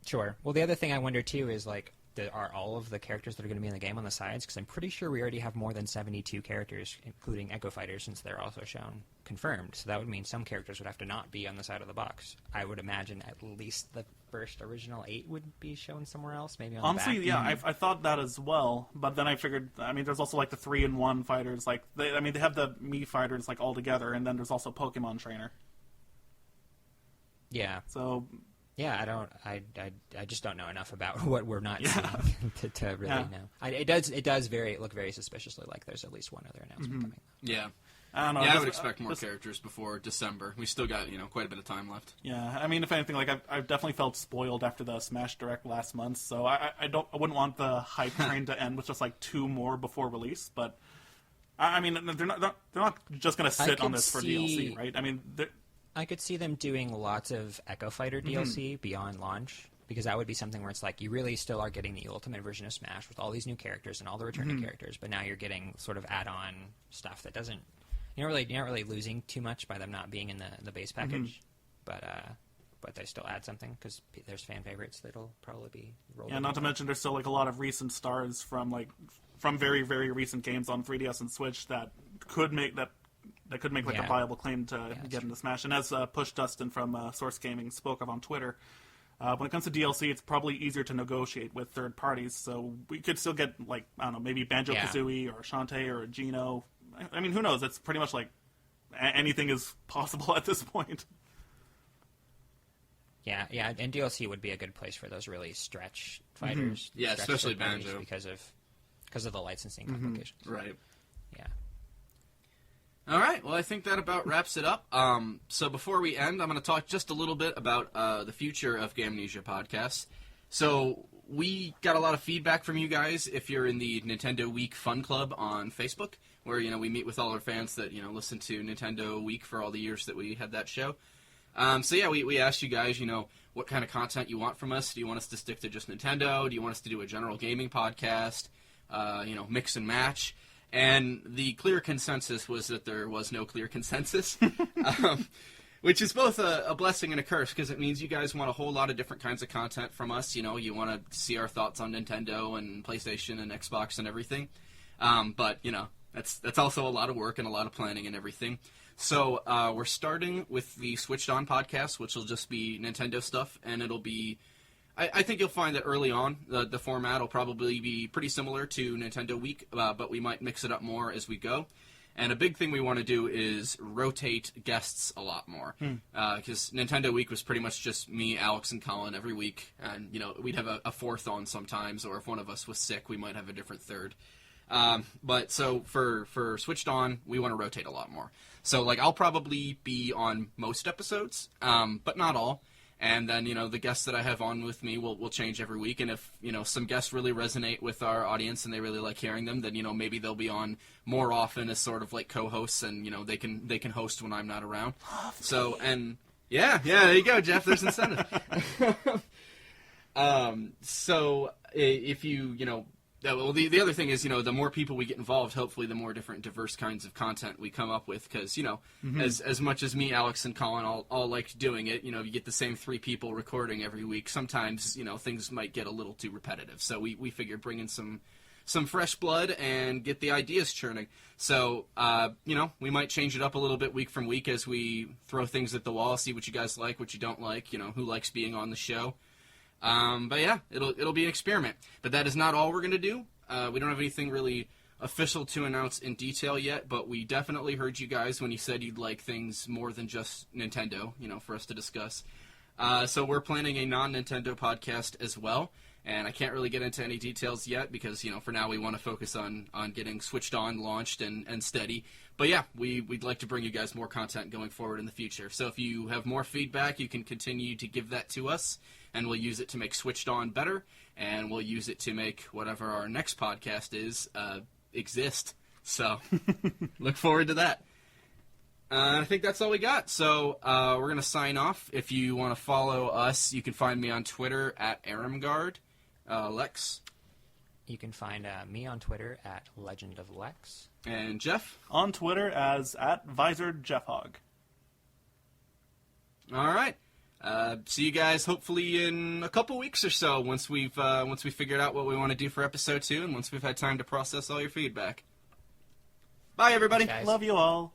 Sure. Well, the other thing I wonder too is like are all of the characters that are going to be in the game on the sides? Because I'm pretty sure we already have more than 72 characters, including Echo Fighters, since they're also shown confirmed. So that would mean some characters would have to not be on the side of the box. I would imagine at least the first original 8 would be shown somewhere else, maybe on Honestly, the back. yeah, I thought that as well. But then I figured, I mean, there's also like the 3-in-1 fighters. Like, they have the Mii fighters like all together, and then there's also Pokemon Trainer. Yeah. So. Yeah, I just don't know enough about what we're not seeing to really know. It does look very suspiciously like there's at least one other announcement coming. Yeah. I don't know. Yeah, I would expect more characters before December. We still got, quite a bit of time left. Yeah, I mean, if anything, like I've definitely felt spoiled after the Smash Direct last month, so I wouldn't want the hype train to end with just like 2 more before release. But I mean, they're not just gonna sit on this for DLC, right? I mean, I could see them doing lots of Echo Fighter DLC beyond launch, because that would be something where it's like you really still are getting the ultimate version of Smash with all these new characters and all the returning characters, but now you're getting sort of add-on stuff that doesn't. You're not really losing too much by them not being in the base package, but they still add something because there's fan favorites that'll probably be rolled. Yeah, not to mention there's still like a lot of recent stars from very, very recent games on 3DS and Switch that could make like a viable claim to get into Smash. And as Push Dustin from Source Gaming spoke of on Twitter, when it comes to DLC, it's probably easier to negotiate with third parties. So we could still get like, I don't know, maybe Banjo-Kazooie or Shantae or Geno. I mean, who knows? It's pretty much like anything is possible at this point. Yeah, and DLC would be a good place for those really stretch fighters. Yeah, especially Banjo because of the licensing complications. Right. Yeah. All right. Well, I think that about wraps it up. So before we end, I'm going to talk just a little bit about the future of Gamnesia podcasts. So we got a lot of feedback from you guys if you're in the Nintendo Week Fun Club on Facebook, where we meet with all our fans that listen to Nintendo Week for all the years that we had that show. So yeah, we asked you guys, what kind of content you want from us. Do you want us to stick to just Nintendo? Do you want us to do a general gaming podcast? Mix and match. And the clear consensus was that there was no clear consensus, which is both a blessing and a curse, because it means you guys want a whole lot of different kinds of content from us. You want to see our thoughts on Nintendo and PlayStation and Xbox and everything. But that's also a lot of work and a lot of planning and everything. So we're starting with the Switched On podcast, which will just be Nintendo stuff, and it'll be... I think you'll find that early on, the format will probably be pretty similar to Nintendo Week, but we might mix it up more as we go. And a big thing we want to do is rotate guests a lot more. Because Nintendo Week was pretty much just me, Alex, and Colin every week. And, we'd have a fourth on sometimes, or if one of us was sick, we might have a different third. But so for Switched On, we want to rotate a lot more. So, I'll probably be on most episodes, but not all. And then, the guests that I have on with me will change every week. And if, some guests really resonate with our audience and they really like hearing them, then, maybe they'll be on more often as sort of like co-hosts and, they can host when I'm not around. So, and yeah, there you go, Jeff. There's incentive. So if you, well, the other thing is, the more people we get involved, hopefully the more different, diverse kinds of content we come up with. Because, as much as me, Alex, and Colin all liked doing it, you get the same 3 people recording every week. Sometimes, things might get a little too repetitive. So we figured bring in some fresh blood and get the ideas churning. So, we might change it up a little bit week from week as we throw things at the wall, see what you guys like, what you don't like, who likes being on the show. But yeah, it'll be an experiment. But that is not all we're going to do. We don't have anything really official to announce in detail yet, but we definitely heard you guys when you said you'd like things more than just Nintendo, for us to discuss. So we're planning a non-Nintendo podcast as well, and I can't really get into any details yet because, for now we want to focus on getting Switched On launched and steady. But yeah, we'd like to bring you guys more content going forward in the future. So if you have more feedback, you can continue to give that to us, and we'll use it to make Switched On better, and we'll use it to make whatever our next podcast is exist. So look forward to that. I think that's all we got. So we're going to sign off. If you want to follow us, you can find me on Twitter at Aramgard. Lex? You can find me on Twitter at Legend of Lex. And Jeff? On Twitter as @VisorJeffHog. All right. See you guys hopefully in a couple weeks or so once we figured out what we want to do for episode 2 and once we've had time to process all your feedback. Bye, everybody. Guys. Love you all.